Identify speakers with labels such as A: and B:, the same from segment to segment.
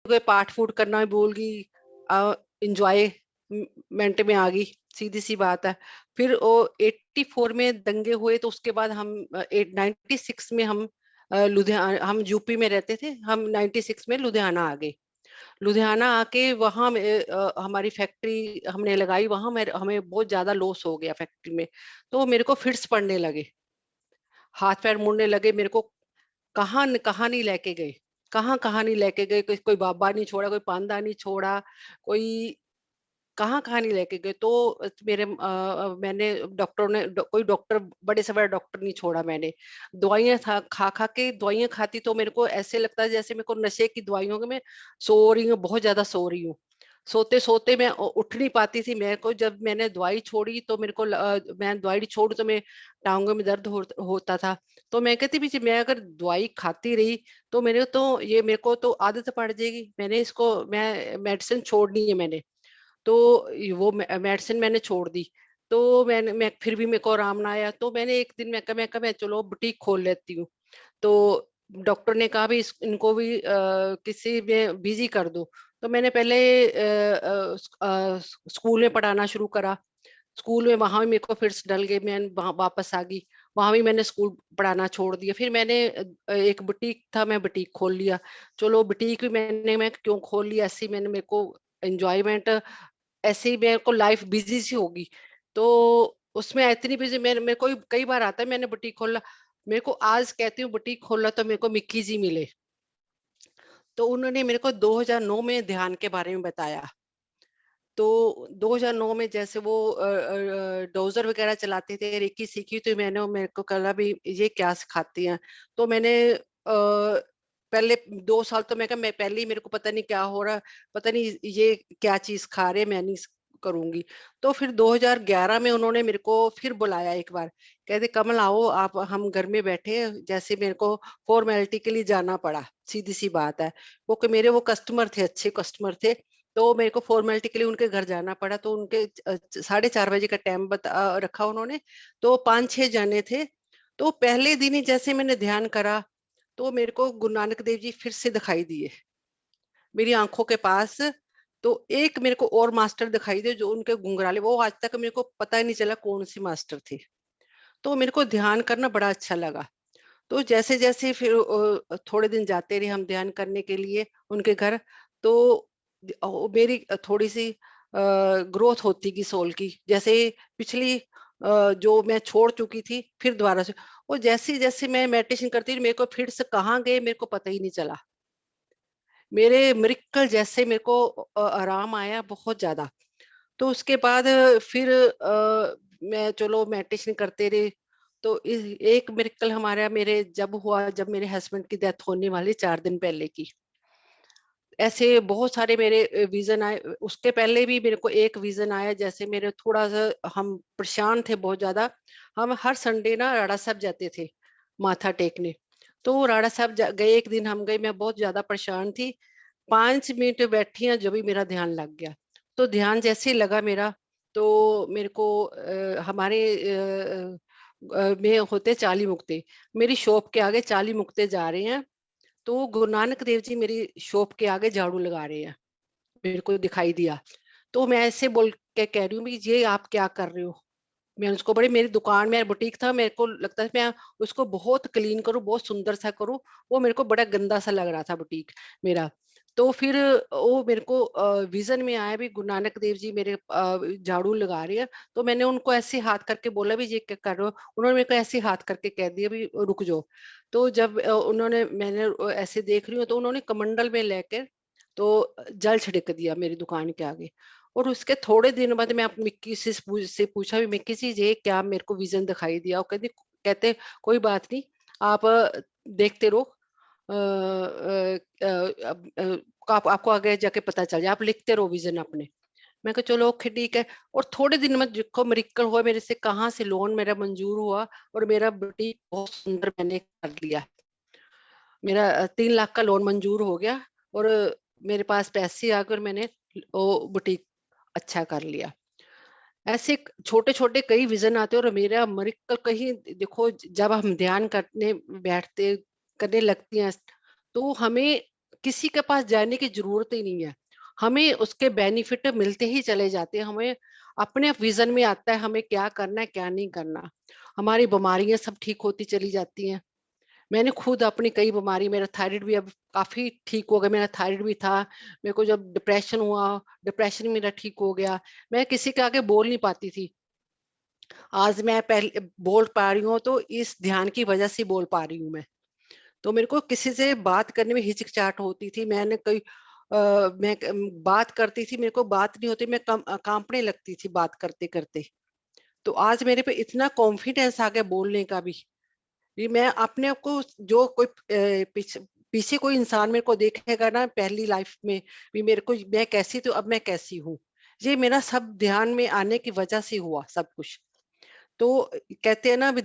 A: कोई part food करना भूल गई, इंजॉयमेंट में आ गई, सीधी सी बात है। फिर वो 84 में दंगे हुए, तो उसके बाद हम 96 में हम लुधियाना, हम यूपी में रहते थे, हम 96 में लुधियाना आ गए। लुधियाना आके वहां हमारी फैक्ट्री हमने लगाई, वहां हमें बहुत ज्यादा लॉस हो गया फैक्ट्री में। तो मेरे को फिट्स पड़ने लगे, हाथ पैर मुड़ने लगे मेरे को। कहाँ कहाँ नहीं लेके गए, कहाँ कहाँ नहीं लेके गए, कोई बाबा नहीं छोड़ा, कोई पांदा नहीं छोड़ा, कोई कहाँ कहाँ नहीं लेके गए। तो मैंने डॉक्टरों ने कोई डॉक्टर, बड़े से बड़ा डॉक्टर नहीं छोड़ा मैंने। दवाइयां खा खा के, दवाइयां खाती तो मेरे को ऐसे लगता है जैसे मेरे को नशे की दवाइयों के मैं सो रही हूँ, बहुत ज्यादा सो रही हूँ। सोते सोते मैं उठ नहीं पाती थी। मेरे को जब मैंने दवाई छोड़ी तो मैं दवाई छोड़ी तो मैं टांगों में दर्द होता था। तो मैं कहती भी जी, मैं अगर दवाई खाती रही तो मेरे को तो आदत पड़ जाएगी, मैं मेडिसिन छोड़नी है मैंने। तो वो मेडिसिन मैंने छोड़ दी। तो मैं फिर भी मेरे को आराम ना आया, तो मैंने एक दिन मैं चलो बुटीक खोल लेती हूँ। तो डॉक्टर ने कहा भी इनको भी किसी में बिजी कर दो। तो मैंने पहले स्कूल में पढ़ाना शुरू करा। स्कूल में वहां भी मेरे को फिर डल गए, मैं वापस आ गई। वहां भी मैंने स्कूल पढ़ाना छोड़ दिया। फिर मैंने एक बुटीक था, मैं बुटीक खोल लिया। चलो बुटीक भी मैं क्यों खोल लिया, ऐसी मैंने मेरे को एंजॉयमेंट, ऐसे ही मेरे को लाइफ बिजी सी होगी। तो उसमें इतनी बिजी, मेरे को कई बार आता है मैंने बुटीक खोला। मेरे को आज कहती हूँ बुटीक खोला तो मेरे को मिक्की जी मिले। तो उन्होंने मेरे को 2009 में ध्यान के बारे में बताया। तो 2009 में जैसे वो डोजर वगैरह चलाते थे, रेकी सीखी, तो मेरे को कहा भी ये क्या सिखाती हैं। तो मैंने पहले 2 साल तो मैं पहले ही मेरे को पता नहीं क्या हो रहा, पता नहीं ये क्या चीज खा रहे, मैं नहीं करूंगी। तो फिर 2011 में उन्होंने मेरे को फिर बुलाया एक बार। कहते कमल आओ आप, हम घर में बैठे हैं। जैसे मेरे को फॉर्मेलिटी के लिए जाना पड़ा, सीधी सी बात है। वो मेरे वो कस्टमर थे, अच्छे कस्टमर थे। तो मेरे को फॉर्मेलिटी के लिए उनके घर जाना पड़ा। तो उनके 4:30 बजे का टाइम रखा उन्होंने। तो 5-6 जाने थे। तो पहले दिन ही जैसे मैंने ध्यान करा, तो मेरे को गुरु नानक देव जी फिर से दिखाई दिए मेरी आंखों के पास। तो एक मेरे को और मास्टर दिखाई दे, जो उनके घुंघराले, वो आज तक मेरे को पता ही नहीं चला कौन सी मास्टर थी। तो मेरे को ध्यान करना बड़ा अच्छा लगा। तो जैसे जैसे फिर थोड़े दिन जाते रहे हम ध्यान करने के लिए उनके घर। तो मेरी थोड़ी सी ग्रोथ होती गई सोल की। जैसे पिछली जो मैं छोड़ चुकी थी, फिर दोबारा से वो जैसे जैसे मैं मेडिटेशन करती रही, मेरे को फिर से कहाँ गए मेरे को पता ही नहीं चला। मेरे मिरेकल जैसे मेरे को आराम आया बहुत ज्यादा। तो उसके बाद फिर मैं चलो मेडिटेशन करते रहे। तो एक मिरेकल हमारा मेरे जब हुआ, जब मेरे हस्बैंड की डेथ होने वाली 4 दिन पहले की। ऐसे बहुत सारे मेरे विजन आए। उसके पहले भी मेरे को एक विजन आया, जैसे मेरे थोड़ा सा हम परेशान थे बहुत ज्यादा। हम हर संडे ना राड़ा साहब जाते थे माथा टेकने। तो राड़ा साहब गए, एक दिन हम गए, मैं बहुत ज्यादा परेशान थी। 5 मिनट बैठी हैं, जब भी मेरा ध्यान लग गया। तो ध्यान जैसे ही लगा मेरा, तो मेरे को हमारे में होते 40 मुक्ते, मेरी शॉप के आगे 40 मुक्ते जा रहे हैं। तो गुरु नानक देव जी मेरी शॉप के आगे झाड़ू लगा रहे हैं, मेरे को दिखाई दिया। तो मैं ऐसे बोल के कह रही हूँ भी ये आप क्या कर रहे हो। मैं उसको बड़ी, मेरी दुकान में बुटीक था, मेरे को लगता है मैं उसको बहुत क्लीन करूँ, बहुत सुंदर सा करूँ। वो मेरे को बड़ा गंदा सा लग रहा था बुटीक मेरा। तो फिर वो मेरे को विजन में आया भी गुरु नानक देव जी मेरे झाड़ू लगा रही है। तो मैंने उनको ऐसे हाथ करके बोला भी ये क्या कर रहे हो। उन्होंने मेरे को ऐसे हाथ करके कह दिया भी रुक जाओ। तो जब मैंने ऐसे देख रही हूँ, तो उन्होंने कमंडल में लेकर तो जल छिड़क दिया मेरी दुकान के आगे। और उसके थोड़े दिन बाद मैं अपनी मिक्की से पूछा भी, मिक्की जी ये क्या मेरे को विजन दिखाई दिया। वो कहते कोई बात नहीं, आप देखते रहो, आपको आगे जाके पता चल जाए, आप लिखते रहो विजन अपने। मैं कहा चलो ओके ठीक है। और थोड़े दिन में देखो मिरेकल हुआ, मेरे से कहाँ से लोन मेरा मंजूर हुआ, और मेरा बुटीक बहुत सुंदर मैंने कर लिया। मेरा 3 लाख का लोन मंजूर हो गया, और मेरे पास पैसे आकर मैंने वो बुटीक अच्छा कर लिया। ऐसे छोटे छोटे कई विजन आते हैं। और मेरा मिरेकल कहीं देखो, जब हम ध्यान करने बैठते करने लगती हैं, तो हमें किसी के पास जाने की जरूरत ही नहीं है। हमें उसके बेनिफिट मिलते ही चले जाते हैं। हमें अपने विजन में आता है हमें क्या करना है क्या नहीं करना। हमारी बीमारियां सब ठीक होती चली जाती हैं। मैंने खुद अपनी कई बीमारी, मेरा थायराइड भी अब काफी ठीक हो गया। मेरा थायराइड भी था, मेरे को जब डिप्रेशन हुआ, डिप्रेशन मेरा ठीक हो गया। मैं किसी के आगे बोल नहीं पाती थी, आज मैं पहले बोल पा रही हूँ तो इस ध्यान की वजह से बोल पा रही हूँ मैं। तो मेरे को किसी से बात करने में हिचकिचाहट होती थी। मैंने कई मैं बात करती थी, मेरे को बात नहीं होती, मैं कांपने लगती थी बात करते करते। तो आज मेरे पे इतना कॉन्फिडेंस आ गया बोलने का भी। ये मैं अपने आप को, जो कोई पीछे पीछे कोई इंसान मेरे को देखेगा ना पहली लाइफ में भी, मेरे को मैं कैसी तो अब मैं कैसी हूँ, ये मेरा सब ध्यान में आने की वजह से हुआ सब कुछ। तो कहते हैं ना भी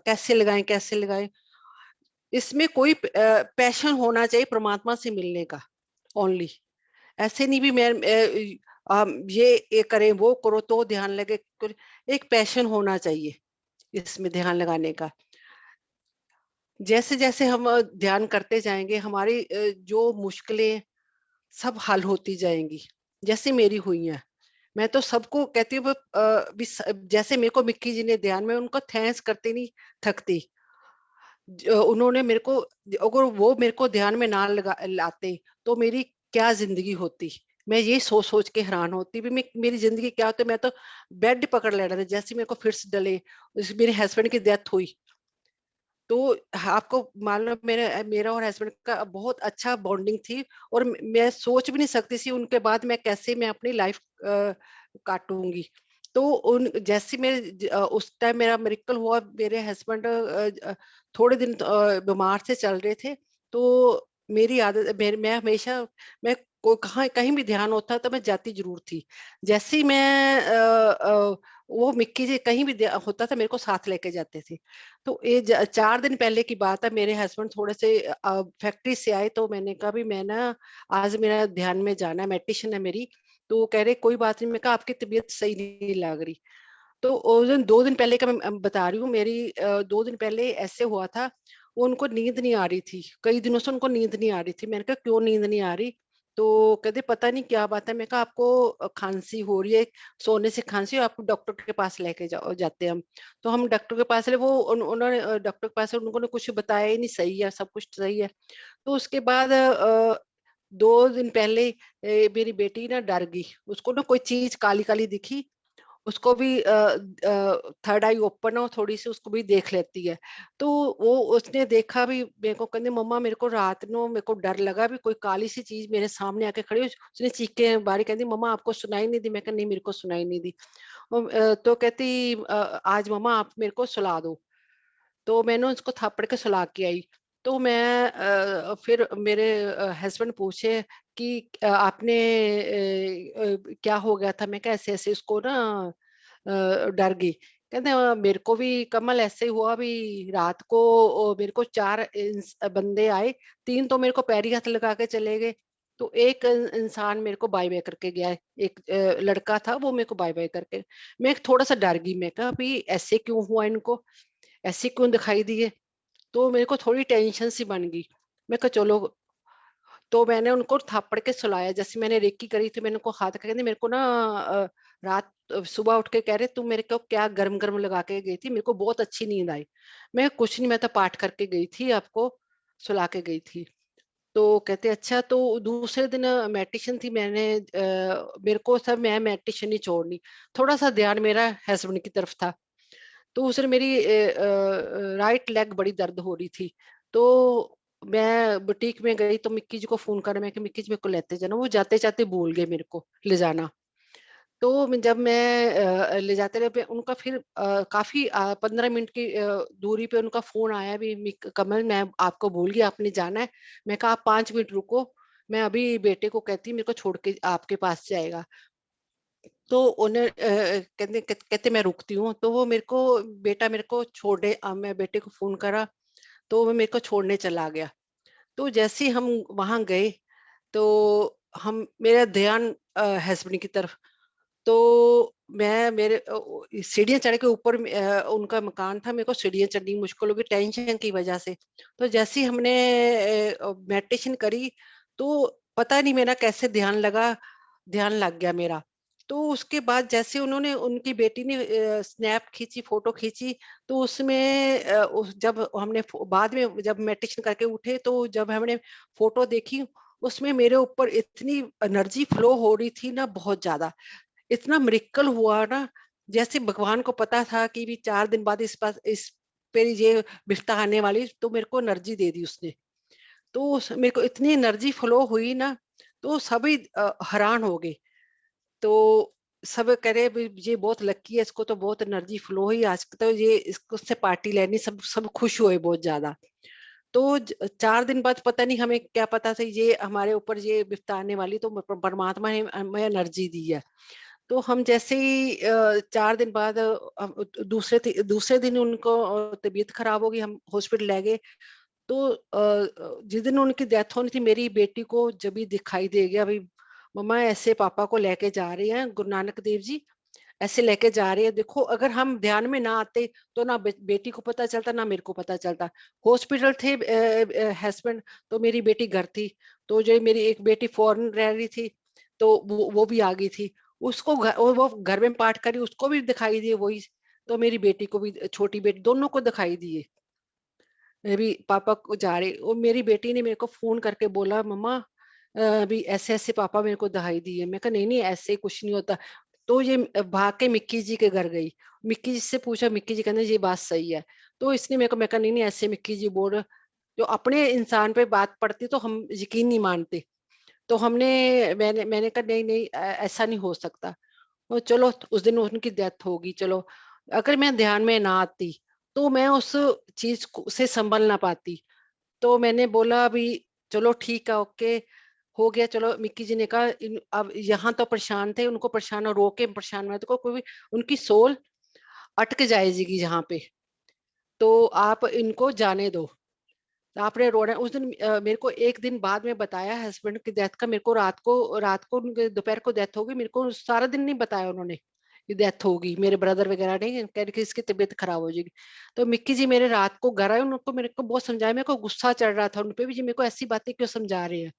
A: कैसे लगाएं कैसे लगाएं। इसमें कोई पैशन होना चाहिए परमात्मा से मिलने का, ओनली। ऐसे नहीं भी मैं ये करें वो करो तो ध्यान लगे। एक पैशन होना चाहिए इसमें ध्यान लगाने का। जैसे जैसे हम ध्यान करते जाएंगे हमारी जो मुश्किलें सब हल होती जाएंगी, जैसे मेरी हुई हैं। मैं तो सबको कहती हूँ जैसे मेरे को मिक्की जी ने ध्यान में, उनको थैंक्स करते नहीं थकती। उन्होंने मेरे को, अगर वो मेरे को ध्यान में ना लगा लाते तो मेरी क्या जिंदगी होती। मैं ये सोच सोच के हैरान होती भी, मैं मेरी जिंदगी क्या होती। मैं तो बेड पकड़ लेना था जैसे मेरे को फिट्स डले। मेरे हस्बैंड की डेथ हुई तो आपको मालूम, मेरे मेरा और हस्बैंड का बहुत अच्छा बॉन्डिंग थी। और मैं सोच भी नहीं सकती थी उनके बाद मैं अपनी लाइफ काटूंगी। तो उन जैसे उस टाइम मेरा मेरिकल हुआ, मेरे हस्बैंड थोड़े दिन बीमार से चल रहे थे। तो मेरी आदत मैं हमेशा, मैं कहाँ कहीं भी ध्यान होता तो मैं जाती जरूर थी। जैसे ही मैं वो मिक्की जी कहीं भी होता था मेरे को साथ लेके जाते थे। तो 4 दिन पहले की बात है, मेरे हस्बैंड थोड़े से फैक्ट्री से आए तो मैंने कहा भी मैं ना आज मेरा ध्यान में जाना है, मेडिटेशन है मेरी। तो वो कह रहे कोई बात नहीं। मैं कहा आपकी तबीयत सही नहीं लग रही। तो उस दिन 2 दिन पहले का मैं बता रही हूँ। मेरी 2 दिन पहले ऐसे हुआ था, वो उनको नींद नहीं आ रही थी, कई दिनों से उनको नींद नहीं आ रही थी। मैंने कहा क्यों नींद नहीं आ रही। तो कहते पता नहीं क्या बात है। मैं कहा आपको खांसी हो रही है, सोने से खांसी, आपको डॉक्टर के पास लेके जाते हैं हम। तो हम डॉक्टर के पास वो उन्होंने डॉक्टर के पास उन्होंने कुछ बताया ही नहीं, सही है सब कुछ सही है। तो उसके बाद 2 दिन पहले मेरी बेटी ना डर गई, उसको ना कोई चीज काली काली दिखी। उसको भी थर्ड आई ओपन हो थोड़ी सी, उसको भी देख लेती है। तो वो उसने देखा भी, मेरे को कहते मम्मा मेरे को रात नो मेरे को डर लगा भी कोई काली सी चीज मेरे सामने आके खड़ी उसने चीखे बारी कहती मम्मा आपको सुनाई नहीं दी। मैं कहा नहीं मेरे को सुनाई नहीं दी। तो कहती आज मम्मा आप मेरे को सुला दो। तो मैंने उसको थप्पड़ के सुला के आई। तो मैं फिर मेरे हस्बैंड पूछे कि आपने क्या हो गया था। मैं कैसे ऐसे उसको ना डर गई। कहते मेरे को भी कमल ऐसे ही हुआ भी रात को मेरे को 4 बंदे आए। 3 तो मेरे को पैरी हाथ लगा के चले गए। तो एक इंसान मेरे को बाय बाय करके गया है। एक लड़का था वो मेरे को बाय बाय करके। मैं थोड़ा सा डर गई, मैं कहा भी ऐसे क्यों हुआ इनको, ऐसे क्यों दिखाई दिए। तो मेरे को थोड़ी टेंशन सी बन गई। मैं कहा चलो। तो मैंने उनको थापड़ के सुलाया, जैसे मैंने रेकी करी थी मैंने उनको हाथ कहते मेरे को ना रात सुबह उठ के कह रहे तुम मेरे को क्या गरम गरम लगा के गई थी, मेरे को बहुत अच्छी नींद आई। मैं कुछ नहीं, मैं तो पाठ करके गई थी, आपको सुला के गई थी। तो कहते अच्छा। तो दूसरे दिन मेडिटेशन थी, मेरे को सब मैं मेडिटेशन नहीं छोड़नी। थोड़ा सा ध्यान मेरा हस्बैंड की तरफ था। तो उसने मेरी राइट लेग बड़ी दर्द हो रही थी। तो मैं बुटीक में गई तो मिक्की जी को फोन करा, मैं कि मिक्की जी मेरे को लेते जाना। वो जाते जाते भूल गए मेरे को ले जाना। तो जब मैं ले जाते रहे उनका फिर काफी 15 मिनट की दूरी पे उनका फोन आया भी कमल मैं आपको भूल गई, आपने जाना है। मैं कहा आप 5 मिनट रुको, मैं अभी बेटे को कहती मेरे को छोड़ के आपके पास जाएगा। तो उन्हें कहते मैं रुकती हूँ। तो वो मेरे को बेटा मेरे को छोड़े, मैं बेटे को फोन करा तो वो मेरे को छोड़ने चला गया। तो जैसे ही हम वहां गए तो हम मेरा ध्यान हस्बैंड की तरफ। तो मैं मेरे सीढ़ियाँ चढ़ के ऊपर उनका मकान था, मेरे को सीढ़ियाँ चढ़नी मुश्किल हो गई टेंशन की वजह से। तो जैसे ही हमने मेडिटेशन करी, तो पता नहीं मेरा कैसे ध्यान लग गया मेरा। तो उसके बाद जैसे उन्होंने उनकी बेटी ने स्नैप खींची, फ़ोटो खींची, तो उसमें जब हमने बाद में जब मेडिटेशन करके उठे, तो जब हमने फ़ोटो देखी, उसमें मेरे ऊपर इतनी एनर्जी फ्लो हो रही थी ना, बहुत ज़्यादा। इतना मिरेकल हुआ ना, जैसे भगवान को पता था कि भी 4 दिन बाद इस पे ये विपदा आने वाली, तो मेरे को एनर्जी दे दी उसने। तो मेरे को इतनी एनर्जी फ्लो हुई ना, तो सभी हैरान हो गए। तो सब कह रहे भी ये बहुत लकी है, इसको तो बहुत एनर्जी फ्लो हुई आज तो ये इसको उससे पार्टी लेनी, सब सब खुश हुए बहुत ज्यादा। तो 4 दिन बाद पता नहीं हमें क्या पता था ये हमारे ऊपर ये विपदा आने वाली, तो परमात्मा ने हमें एनर्जी दी है। तो हम जैसे ही 4 दिन बाद दूसरे दिन उनको तबीयत खराब हो गई, हम हॉस्पिटल ले गए। तो जिस दिन उनकी डेथ होनी थी, मेरी बेटी को जब भी दिखाई दे गया भाई, मम्मा ऐसे पापा को लेके जा रहे हैं गुरु नानक देव जी, ऐसे लेके जा रहे हैं। देखो अगर हम ध्यान में ना आते, तो ना बेटी को पता चलता, ना मेरे को पता चलता। हॉस्पिटल थे हस्बैंड, तो मेरी बेटी घर थी। तो जो मेरी एक बेटी फॉरेन रह रही थी, तो वो भी आ गई थी। उसको वो घर में पाठ करी, उसको भी दिखाई दिए वही। तो मेरी बेटी को भी, छोटी बेटी, दोनों को दिखाई दिए अभी पापा को जा रहे। और मेरी बेटी ने मेरे को फोन करके बोला, मम्मा अभी ऐसे ऐसे पापा मेरे को दहाई दी है। मैं कहा नहीं नहीं, ऐसे कुछ नहीं होता। तो ये भाग के मिक्की जी के घर गई। मिक्की जी से पूछा, मिक्की जी कहने ये बात सही है। तो इसने मेरे को, मैं कहा नहीं नहीं, ऐसे मिक्की जी बोल रहे। जो अपने इंसान पे बात पड़ती तो हम यकीन नहीं मानते। तो मैंने मैंने कहा नहीं नहीं, ऐसा नहीं हो सकता। और चलो उस दिन उनकी डेथ होगी, चलो अगर मैं ध्यान में ना आती, तो मैं उस चीज से संभल ना पाती। तो मैंने बोला अभी चलो ठीक है, ओके, हो गया। चलो मिक्की जी ने कहा अब यहाँ तो परेशान थे, उनको परेशान और रो के परेशान हुआ, तो कोई उनकी सोल अटक जाएगी यहाँ पे, तो आप इनको जाने दो। तो आपने रोना उस दिन मेरे को एक दिन बाद में बताया हस्बैंड की डेथ का। मेरे को दोपहर को डेथ हो गई, मेरे को सारा दिन नहीं बताया उन्होंने कि डेथ होगी। मेरे ब्रदर वगैरह ने कह रहे कि इसकी तबीयत खराब हो जाएगी। तो मिक्की जी मेरे रात को घर आए, उनको मेरे को बहुत समझाया। मेरे को गुस्सा चढ़ रहा था उन पे भी, जी मेरे को ऐसी बातें क्यों समझा रहे हैं।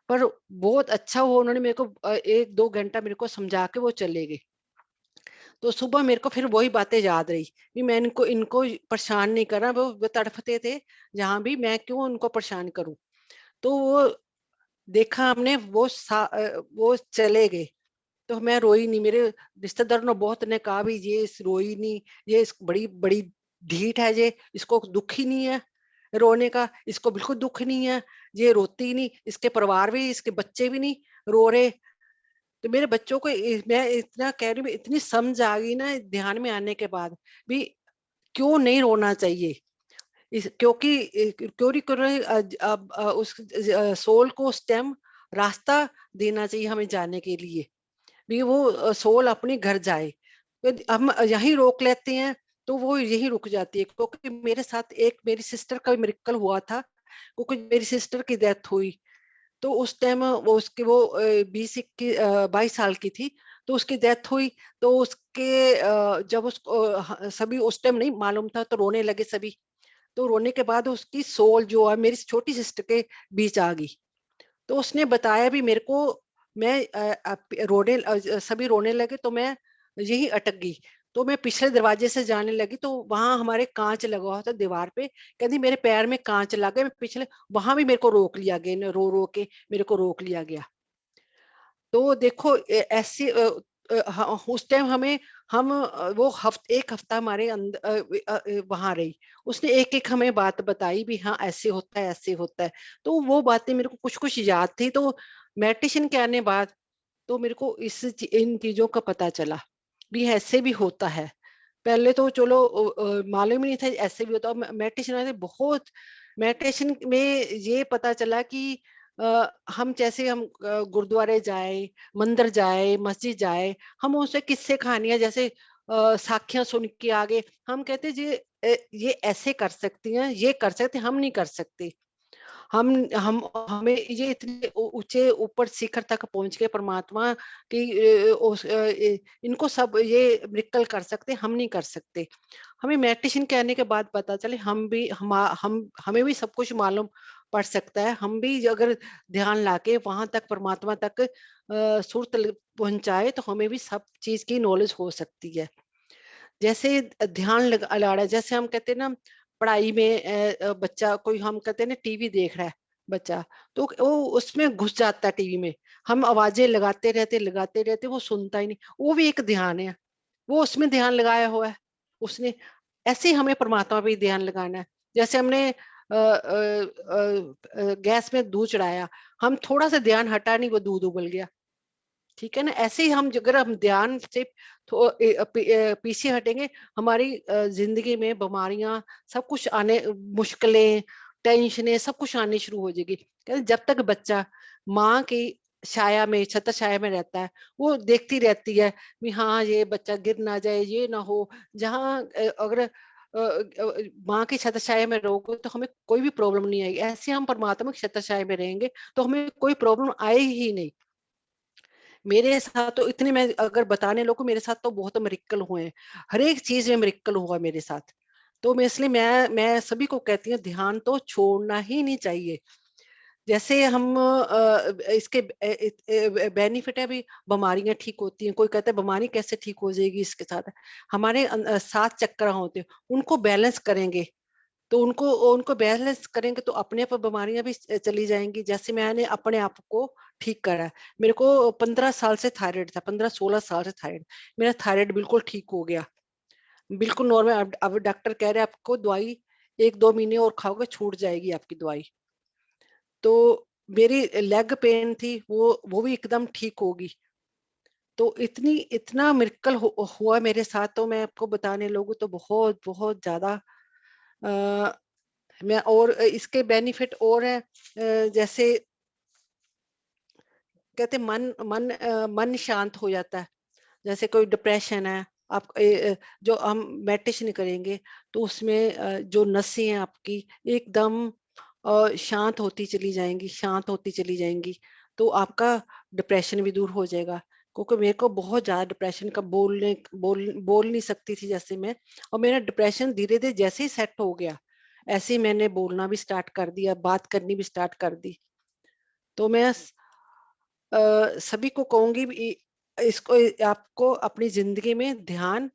A: पर बहुत अच्छा हुआ, उन्होंने मेरे को 1-2 घंटा मेरे को समझा के वो चले गए। तो सुबह मेरे को फिर वही बातें याद रही कि मैं इनको इनको परेशान नहीं करना। वो तड़फते थे जहां भी, मैं क्यों उनको परेशान करूं। तो वो देखा हमने, वो चले गए। तो मैं रोई नहीं। मेरे रिश्तेदार ने बहुत ने कहा भी ये रोई नहीं, ये बड़ी बड़ी ढीठ है, ये इसको दुख ही नहीं है रोने का, इसको बिल्कुल दुख नहीं है, ये रोती ही नहीं, इसके परिवार भी, इसके बच्चे भी नहीं रो रहे। तो मेरे बच्चों को मैं इतना कह रही हूँ, इतनी समझ आ गई ना ध्यान में आने के बाद भी, क्यों नहीं रोना चाहिए। क्योंकि क्यों नहीं कर रहे, अब उस सोल को उस टाइम रास्ता देना चाहिए हमें जाने के लिए, भी वो सोल अपने घर जाए। तो हम यहीं रोक लेते हैं, तो वो यहीं रुक जाती है। क्योंकि मेरे साथ एक मेरी सिस्टर का मिरेकल हुआ था, क्योंकि मेरी सिस्टर की डेथ हुई। तो उस टाइम वो 22 साल की थी। तो उसकी डेथ हुई। तो उसके जब उसको सभी उस टाइम नहीं मालूम था, तो रोने लगे सभी। तो रोने के बाद उसकी सोल जो है मेरी छोटी सिस्टर के बीच आ गई। तो उसने बताया भी मेरे को। मैं सभी रोने लगे, तो मैं यही अटक गई। तो मैं पिछले दरवाजे से जाने लगी, तो वहां हमारे कांच लगा हुआ था दीवार पे। कहती मेरे पैर में कांच लग गए, मैं पिछले वहां भी मेरे को रोक लिया गया, रो रो के मेरे को रोक लिया गया। तो देखो ऐसे उस टाइम वो एक हफ्ता हमारे अंदर वहां रही। उसने एक एक हमें बात बताई भी, हाँ ऐसे होता है, ऐसे होता है। तो वो बातें मेरे को कुछ कुछ याद थी। तो मेडिटेशन के आने बाद तो मेरे को इन चीजों का पता चला भी ऐसे भी होता है। पहले तो चलो मालूम ही नहीं था ऐसे भी होता। मेडिटेशन में बहुत, मेडिटेशन में ये पता चला कि हम जैसे हम गुरुद्वारे जाए, मंदिर जाए, मस्जिद जाए, हम उनसे किस्से कहानियां जैसे साखियां सुन के आगे हम कहते ये ऐसे कर सकती हैं, ये कर सकते, हम नहीं कर सकते। हम हमें ये इतने ऊंचे ऊपर शिखर तक पहुंच गए परमात्मा की, इनको सब ये मिरेकल कर सकते, हम नहीं कर सकते। हमें मेडिटेशन करने के बाद पता चले हम हमें भी सब कुछ मालूम पड़ सकता है। हम भी अगर ध्यान लाके वहां तक परमात्मा तक सुरत पहुंचाए तो हमें भी सब चीज की नॉलेज हो सकती है। जैसे ध्यान लगा ला रहा है, जैसे हम कहते हैं ना पढ़ाई में, बच्चा कोई, हम कहते हैं ना टीवी देख रहा है बच्चा, तो वो उसमें घुस जाता है टीवी में। हम आवाजें लगाते रहते वो सुनता ही नहीं, वो भी एक ध्यान है। वो उसमें ध्यान लगाया हुआ है उसने। ऐसे ही हमें परमात्मा पे ही ध्यान लगाना है। जैसे हमने गैस में दूध चढ़ाया, हम थोड़ा सा ध्यान हटा नहीं, वो दूध उबल गया। ठीक है ना, ऐसे ही हम अगर हम ध्यान से पीछे हटेंगे, हमारी जिंदगी में बीमारियां, सब कुछ आने, मुश्किलें, टेंशनें, सब कुछ आनी शुरू हो जाएगी। कहते जब तक बच्चा माँ की छाया में, छत्र छाया में रहता है, वो देखती रहती है कि हाँ ये बच्चा गिर ना जाए, ये ना हो। जहाँ अगर माँ की छत्र छाया में रहोगे तो हमें कोई भी प्रॉब्लम नहीं आएगी। ऐसे हम परमात्मा की छत्र छाया में रहेंगे तो हमें कोई प्रॉब्लम आएगी ही नहीं। मेरे साथ तो इतने, मैं अगर बताने लोगों, मेरे साथ तो बहुत मिरेकल हुए हैं। हर एक चीज में मिरेकल हुआ मेरे साथ। तो मैं इसलिए मैं सभी को कहती हूँ ध्यान तो छोड़ना ही नहीं चाहिए। जैसे हम इसके बेनिफिट है भी, बीमारियां ठीक होती हैं। कोई कहता है बीमारी कैसे ठीक हो जाएगी इसके साथ, हमारे 7 चक्र होते हैं, उनको बैलेंस करेंगे तो उनको उनको बैलेंस करेंगे तो अपने आप बीमारियां भी चली जाएंगी। जैसे मैंने अपने आप को ठीक करा। मेरे को 15 साल से थायराइड था, 15-16 साल से थायराइड। मेरा थायराइड बिल्कुल ठीक हो गया, बिल्कुल नॉर्मल। अब डॉक्टर कह रहे हैं आपको दवाई 1-2 महीने और खाओगे छूट जाएगी आपकी दवाई। तो मेरी लेग पेन थी, वो भी एकदम ठीक होगी। तो इतना मिरेकल हुआ मेरे साथ, तो मैं आपको बताने लोगों तो बहुत बहुत ज्यादा। मैं और इसके बेनिफिट और है, जैसे कहते मन शांत हो जाता है। जैसे कोई डिप्रेशन है, आप जो हम मेडिटेशन करेंगे तो उसमें जो नसें हैं आपकी एकदम शांत होती चली जाएंगी, शांत होती चली जाएंगी। तो आपका डिप्रेशन भी दूर हो जाएगा। क्योंकि मेरे को बहुत ज्यादा डिप्रेशन का, बोल नहीं सकती थी जैसे मैं। और मेरा डिप्रेशन धीरे धीरे जैसे ही सेट हो गया, ऐसे ही मैंने बोलना भी स्टार्ट कर दिया, बात करनी भी स्टार्ट कर दी। तो मैं सभी को कहूंगी भी, इसको आपको अपनी जिंदगी में ध्यान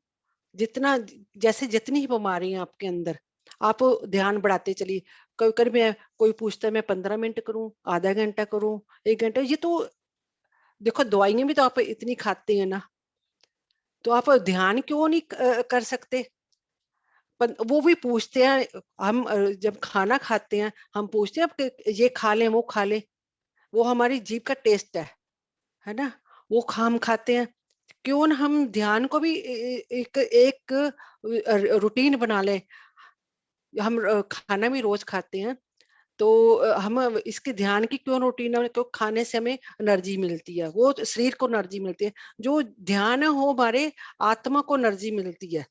A: जितना, जैसे जितनी ही बीमारी है आपके अंदर, आप ध्यान बढ़ाते चलिए। कभी कभी मैं, कोई पूछता है मैं 15 मिनट करूं, आधा घंटा करूं, 1 घंटा, ये तो देखो दवाइयां भी तो आप इतनी खाते हैं ना, तो आप ध्यान क्यों नहीं कर सकते। वो भी पूछते हैं, हम जब खाना खाते हैं हम पूछते हैं आप ये खा लें वो खा लें, वो हमारी जीभ का टेस्ट है ना, वो हम खाते हैं। क्यों ना हम ध्यान को भी एक एक रूटीन बना लें। हम खाना भी रोज खाते हैं, तो हम इसके ध्यान की क्यों रूटीन है, क्यों खाने से हमें एनर्जी मिलती है, वो तो शरीर को एनर्जी मिलती है। जो ध्यान हो हमारे आत्मा को एनर्जी मिलती है,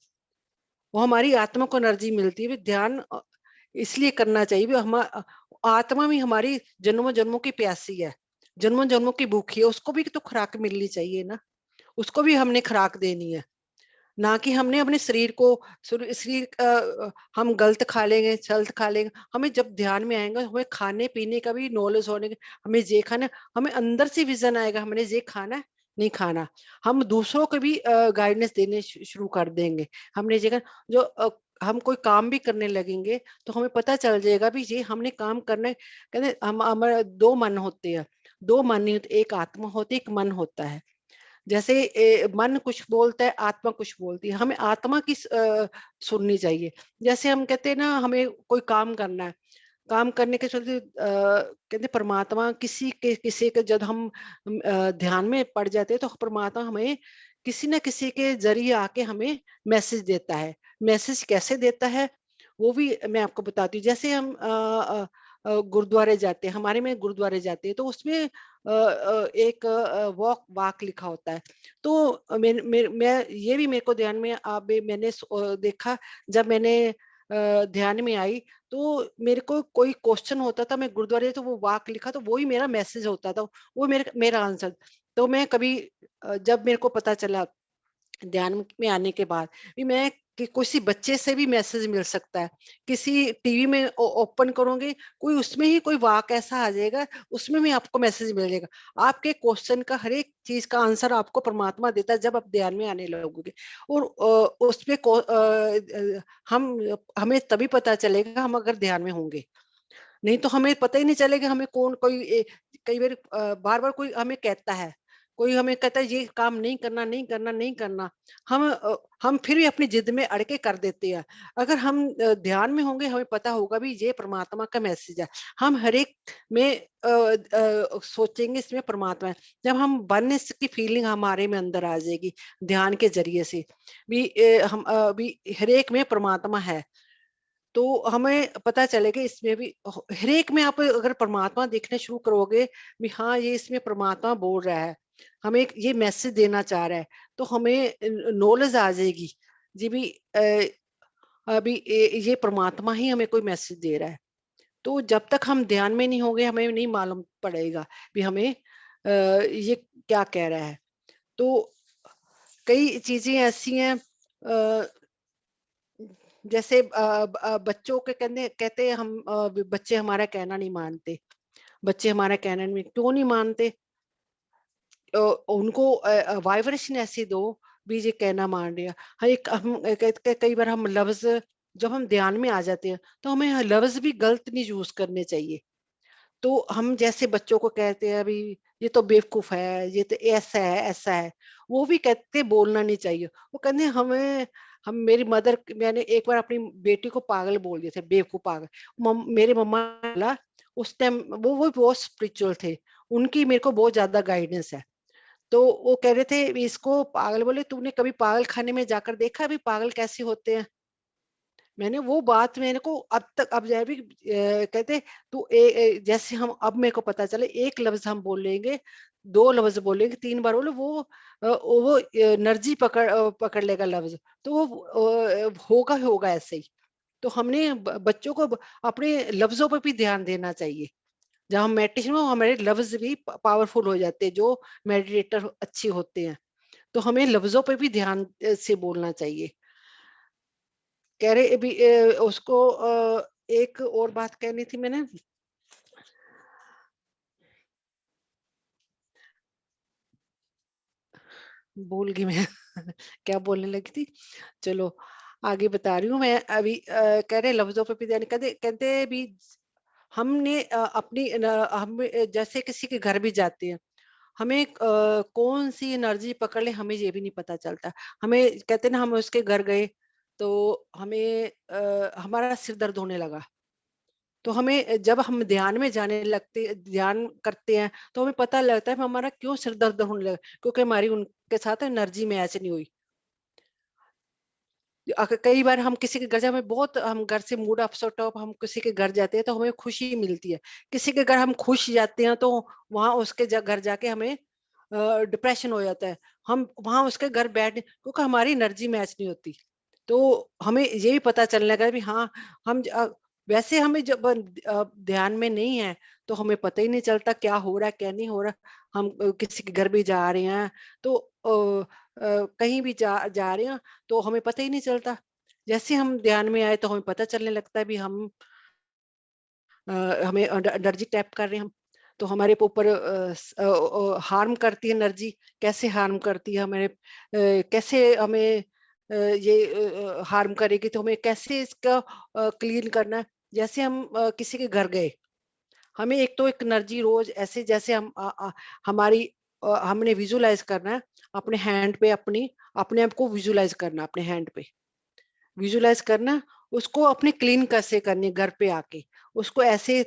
A: वो हमारी आत्मा को एनर्जी मिलती है। भी ध्यान इसलिए करना चाहिए भी, हम आत्मा भी हमारी जन्मों जन्मों की प्यासी है, जन्मों जन्मों की भूखी है, उसको भी तो खुराक मिलनी चाहिए ना। उसको भी हमने खुराक देनी है, ना कि हमने अपने शरीर को, शरीर हम गलत खा लेंगे, सल्त खा लेंगे। हमें जब ध्यान में आएगा, हमें खाने पीने का भी नॉलेज होने के, हमें ये खाना, हमें अंदर से विजन आएगा हमने ये खाना है, नहीं खाना। हम दूसरों को भी गाइडेंस देने शुरू कर देंगे। हमने जगह जो हम कोई काम भी करने लगेंगे तो हमें पता चल जाएगा भी ये हमने काम करना है। कहते हम, हमारे 2 मन होते हैं, 2 मन नहीं होते, एक आत्मा होती है, एक मन होता है। जैसे मन कुछ बोलता है, आत्मा कुछ बोलती है, हमें आत्मा की सुननी चाहिए। जैसे हम कहते हैं ना, हमें कोई काम करना है, काम करने के चलते कहते परमात्मा किसी के जब हम ध्यान में पड़ जाते हैं तो परमात्मा हमें किसी न किसी के जरिए आके हमें मैसेज देता है। मैसेज कैसे देता है वो भी मैं आपको बताती हूँ। जैसे हम गुरुद्वारे जाते हैं, हमारे में गुरुद्वारे जाते हैं तो उसमें एक वॉक वाक लिखा होता है। तो मैं ये भी मेरे को ध्यान में, अब मैंने देखा, जब मैंने ध्यान में आई, तो मेरे को कोई क्वेश्चन होता था, मैं गुरुद्वारे तो वो वाक लिखा तो वही मेरा मैसेज होता था, वो मेरा आंसर। तो मैं कभी जब मेरे को पता चला ध्यान में आने के बाद भी मैं कि किसी बच्चे से भी मैसेज मिल सकता है, किसी टीवी में ओपन करोगे कोई उसमें ही कोई वाक ऐसा आ जाएगा, उसमें भी आपको मैसेज मिल जाएगा। आपके क्वेश्चन का हर एक चीज का आंसर आपको परमात्मा देता है जब आप ध्यान में आने लगोगे। और उसमें हमें तभी पता चलेगा हम अगर ध्यान में होंगे, नहीं तो हमें पता ही नहीं चलेगा। हमें कौन कोई कई बार बार बार कोई हमें कहता है, कोई हमें कहता है ये काम नहीं करना, नहीं करना, नहीं करना, हम फिर भी अपनी जिद में अड़ के कर देते हैं। अगर हम ध्यान में होंगे हमें पता होगा भी ये परमात्मा का मैसेज है। हम हर एक में सोचेंगे इसमें परमात्मा है। जब हम वननेस की फीलिंग हमारे में अंदर आ जाएगी ध्यान के जरिए से भी हम भी हर एक में परमात्मा है, तो हमें पता चलेगा इसमें भी हर एक में आप अगर परमात्मा देखने शुरू करोगे भी हाँ ये इसमें परमात्मा बोल रहा है, हमें एक ये मैसेज देना चाह रहा है, तो हमें नॉलेज आ जाएगी जी भी अभी ये परमात्मा ही हमें कोई मैसेज दे रहा है। तो जब तक हम ध्यान में नहीं होंगे हमें नहीं मालूम पड़ेगा भी हमें ये क्या कह रहा है। तो कई चीजें ऐसी हैं जैसे बच्चों के कहने कहते हैं हम बच्चे हमारा कहना नहीं मानते, बच्चे हमारा कहना नहीं क्यों नहीं मानते? उनको वाइब्रेशन ऐसी दो भी ये कहना मान लिया। हाँ एक हम कई बार हम लफ्ज जब हम ध्यान में आ जाते हैं तो हमें लफ्ज भी गलत नहीं यूज करने चाहिए। तो हम जैसे बच्चों को कहते हैं अभी ये तो बेवकूफ है, ये तो ऐसा है ऐसा है, वो भी कहते बोलना नहीं चाहिए। वो कहते हैं हमें हम मेरी मदर मैंने एक बार अपनी बेटी को पागल बोल दिया था, बेवकूफ पागल। मेरे मम्मा बोला उस टाइम वो बहुत स्पिरिचुअल थे, उनकी मेरे को बहुत ज्यादा गाइडेंस है। तो वो कह रहे थे "भी इसको पागल बोले, तूने कभी पागल खाने में जाकर देखा अभी पागल कैसे होते हैं"? मैंने वो बात मेरे को अब तक अब जब भी कहते तू जैसे हम अब मेरे को पता चले एक लफ्ज हम बोलेंगे, दो लफ्ज बोलेंगे, तीन बार बोले वो एनर्जी पकड़ लेगा लफ्ज। तो वो होगा ही होगा ऐसे ही। तो हमने बच्चों को अपने लफ्जों पर भी ध्यान देना चाहिए। जब हम मेडिटेशन में हमारे लफ्ज भी पावरफुल हो जाते हैं, जो मेडिटेटर अच्छे होते हैं। तो हमें लफ्जों पे भी ध्यान से बोलना चाहिए। कह रहे अभी उसको एक और बात कहनी थी मैंने। भूल गई मैं क्या बोलने लगी थी। चलो आगे बता रही हूँ मैं अभी कह रहे लफ्जों पे भी ध्यान कहते कहते भी हमने हम जैसे किसी के घर भी जाते हैं, हमें कौन सी एनर्जी पकड़ ले हमें ये भी नहीं पता चलता। हमें कहते हैं ना हम उसके घर गए तो हमें हमारा सिर दर्द होने लगा। तो हमें जब हम ध्यान में जाने लगते ध्यान करते हैं तो हमें पता लगता है कि हमारा क्यों सिर दर्द होने लगा, क्योंकि हमारी उनके साथ एनर्जी मैच नहीं हुई। कई बार हम किसी के घर हमें बहुत हम घर से मूड अपसेट हो हम किसी के घर जाते हैं तो हमें खुशी मिलती है। किसी के घर हम खुश जाते हैं तो वहां उसके घर जाके हमें डिप्रेशन हो जाता है। हम वहां उसके घर बैठ क्योंकि हमारी एनर्जी मैच नहीं होती। तो हमें ये भी पता चलने लगा भी हाँ हम वैसे हमें जब ध्यान में नहीं है तो हमें पता ही नहीं चलता क्या हो रहा है क्या नहीं हो रहा। हम किसी के घर भी जा रहे हैं तो कहीं भी जा रहे हैं तो हमें पता ही नहीं चलता। जैसे हम ध्यान में आए तो हमें पता चलने लगता है भी हम अ, हमें एनर्जी टैप कर रहे हैं हम। तो हमारे ऊपर हार्म करती है एनर्जी, कैसे हार्म करती है हमारे कैसे हमें ये हार्म करेगी तो हमें कैसे इसका क्लीन करना है। जैसे हम किसी के घर गए, हमें एक तो एक एनर्जी रोज ऐसे जैसे हमारी हमने विजुलाइज करना है अपने हैंड पे अपने आप को विजुलाइज करना अपने हैंड पे विजुलाइज करना, उसको अपने क्लीन कैसे करनी घर पे आके उसको ऐसे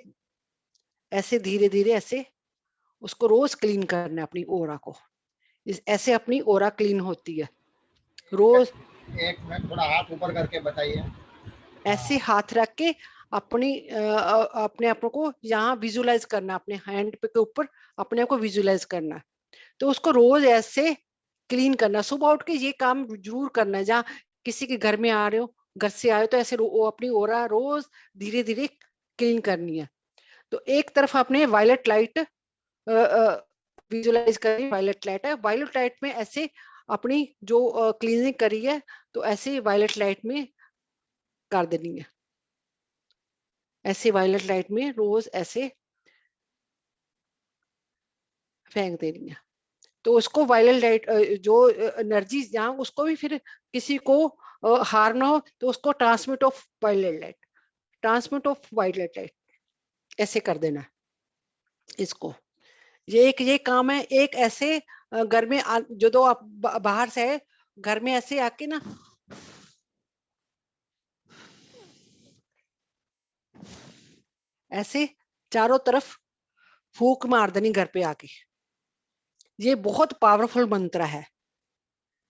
A: ऐसे धीरे धीरे ऐसे उसको रोज क्लीन करना है अपनी ओरा को। ऐसे अपनी ओरा क्लीन होती है रोज।
B: एक मिनट थोड़ा हाथ ऊपर करके बताइए।
A: ऐसे
B: हाँ।
A: हाथ रख के अपने आप को यहाँ विजुलाइज करना अपने हैंड पे के ऊपर अपने आप को विजुलाइज करना। तो उसको रोज ऐसे क्लीन करना, सुबह उठ के ये काम जरूर करना है। जहाँ किसी के घर में आ रहे हो घर से आए तो ऐसे वो अपनी ओरा रोज धीरे धीरे क्लीन करनी है। तो एक तरफ आपने वायलेट लाइट विजुलाइज करी, वायलेट लाइट है, वायलेट लाइट में ऐसे अपनी जो क्लीनिंग करी है तो ऐसे वायलेट लाइट में कर देनी है, ऐसे वायलेट लाइट में रोज ऐसे फेंक देनी है। तो उसको वायलेट लाइट जो एनर्जी जहाँ उसको भी फिर किसी को हार्म ना हो तो उसको transmit of violet light, transmit of violet light ऐसे कर देना है इसको। ये काम है। एक ऐसे घर में जो दो आप बाहर से है घर में ऐसे आके ना ऐसे चारों तरफ फूक मार देनी घर पे आके। ये बहुत पावरफुल मंत्र है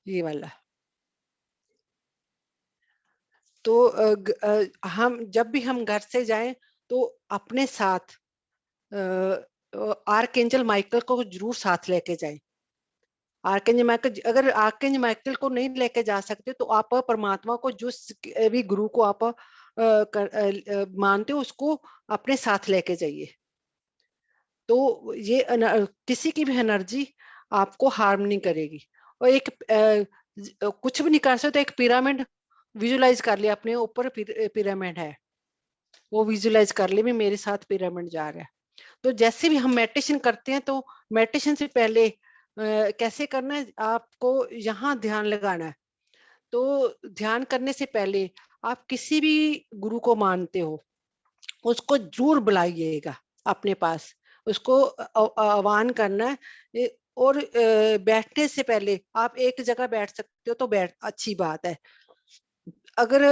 A: ये वाला। तो हम जब भी हम घर से जाएं तो अपने साथ आर्कएंजल माइकल को जरूर साथ लेके जाएं। आर्कएंजल माइकल, अगर आर्कएंजल माइकल को नहीं लेके जा सकते तो आप परमात्मा को जो भी गुरु को आप मानते हो उसको अपने साथ लेके जाइए। तो ये किसी की भी एनर्जी आपको हार्म नहीं करेगी। और एक कुछ भी नहीं कर सकते तो एक पिरामिड विजुलाइज कर लिया, अपने ऊपर पिरामिड है वो विजुलाइज कर ले भी मेरे साथ पिरामिड जा रहा है। तो जैसे भी हम मेडिटेशन करते हैं तो मेडिटेशन से पहले कैसे करना है, आपको यहाँ ध्यान लगाना है। तो ध्यान करने से पहले आप किसी भी गुरु को मानते हो उसको जरूर बुलाइएगा अपने पास, उसको आह्वान करना है। और बैठने से पहले आप एक जगह बैठ सकते हो तो बैठ अच्छी बात है। अगर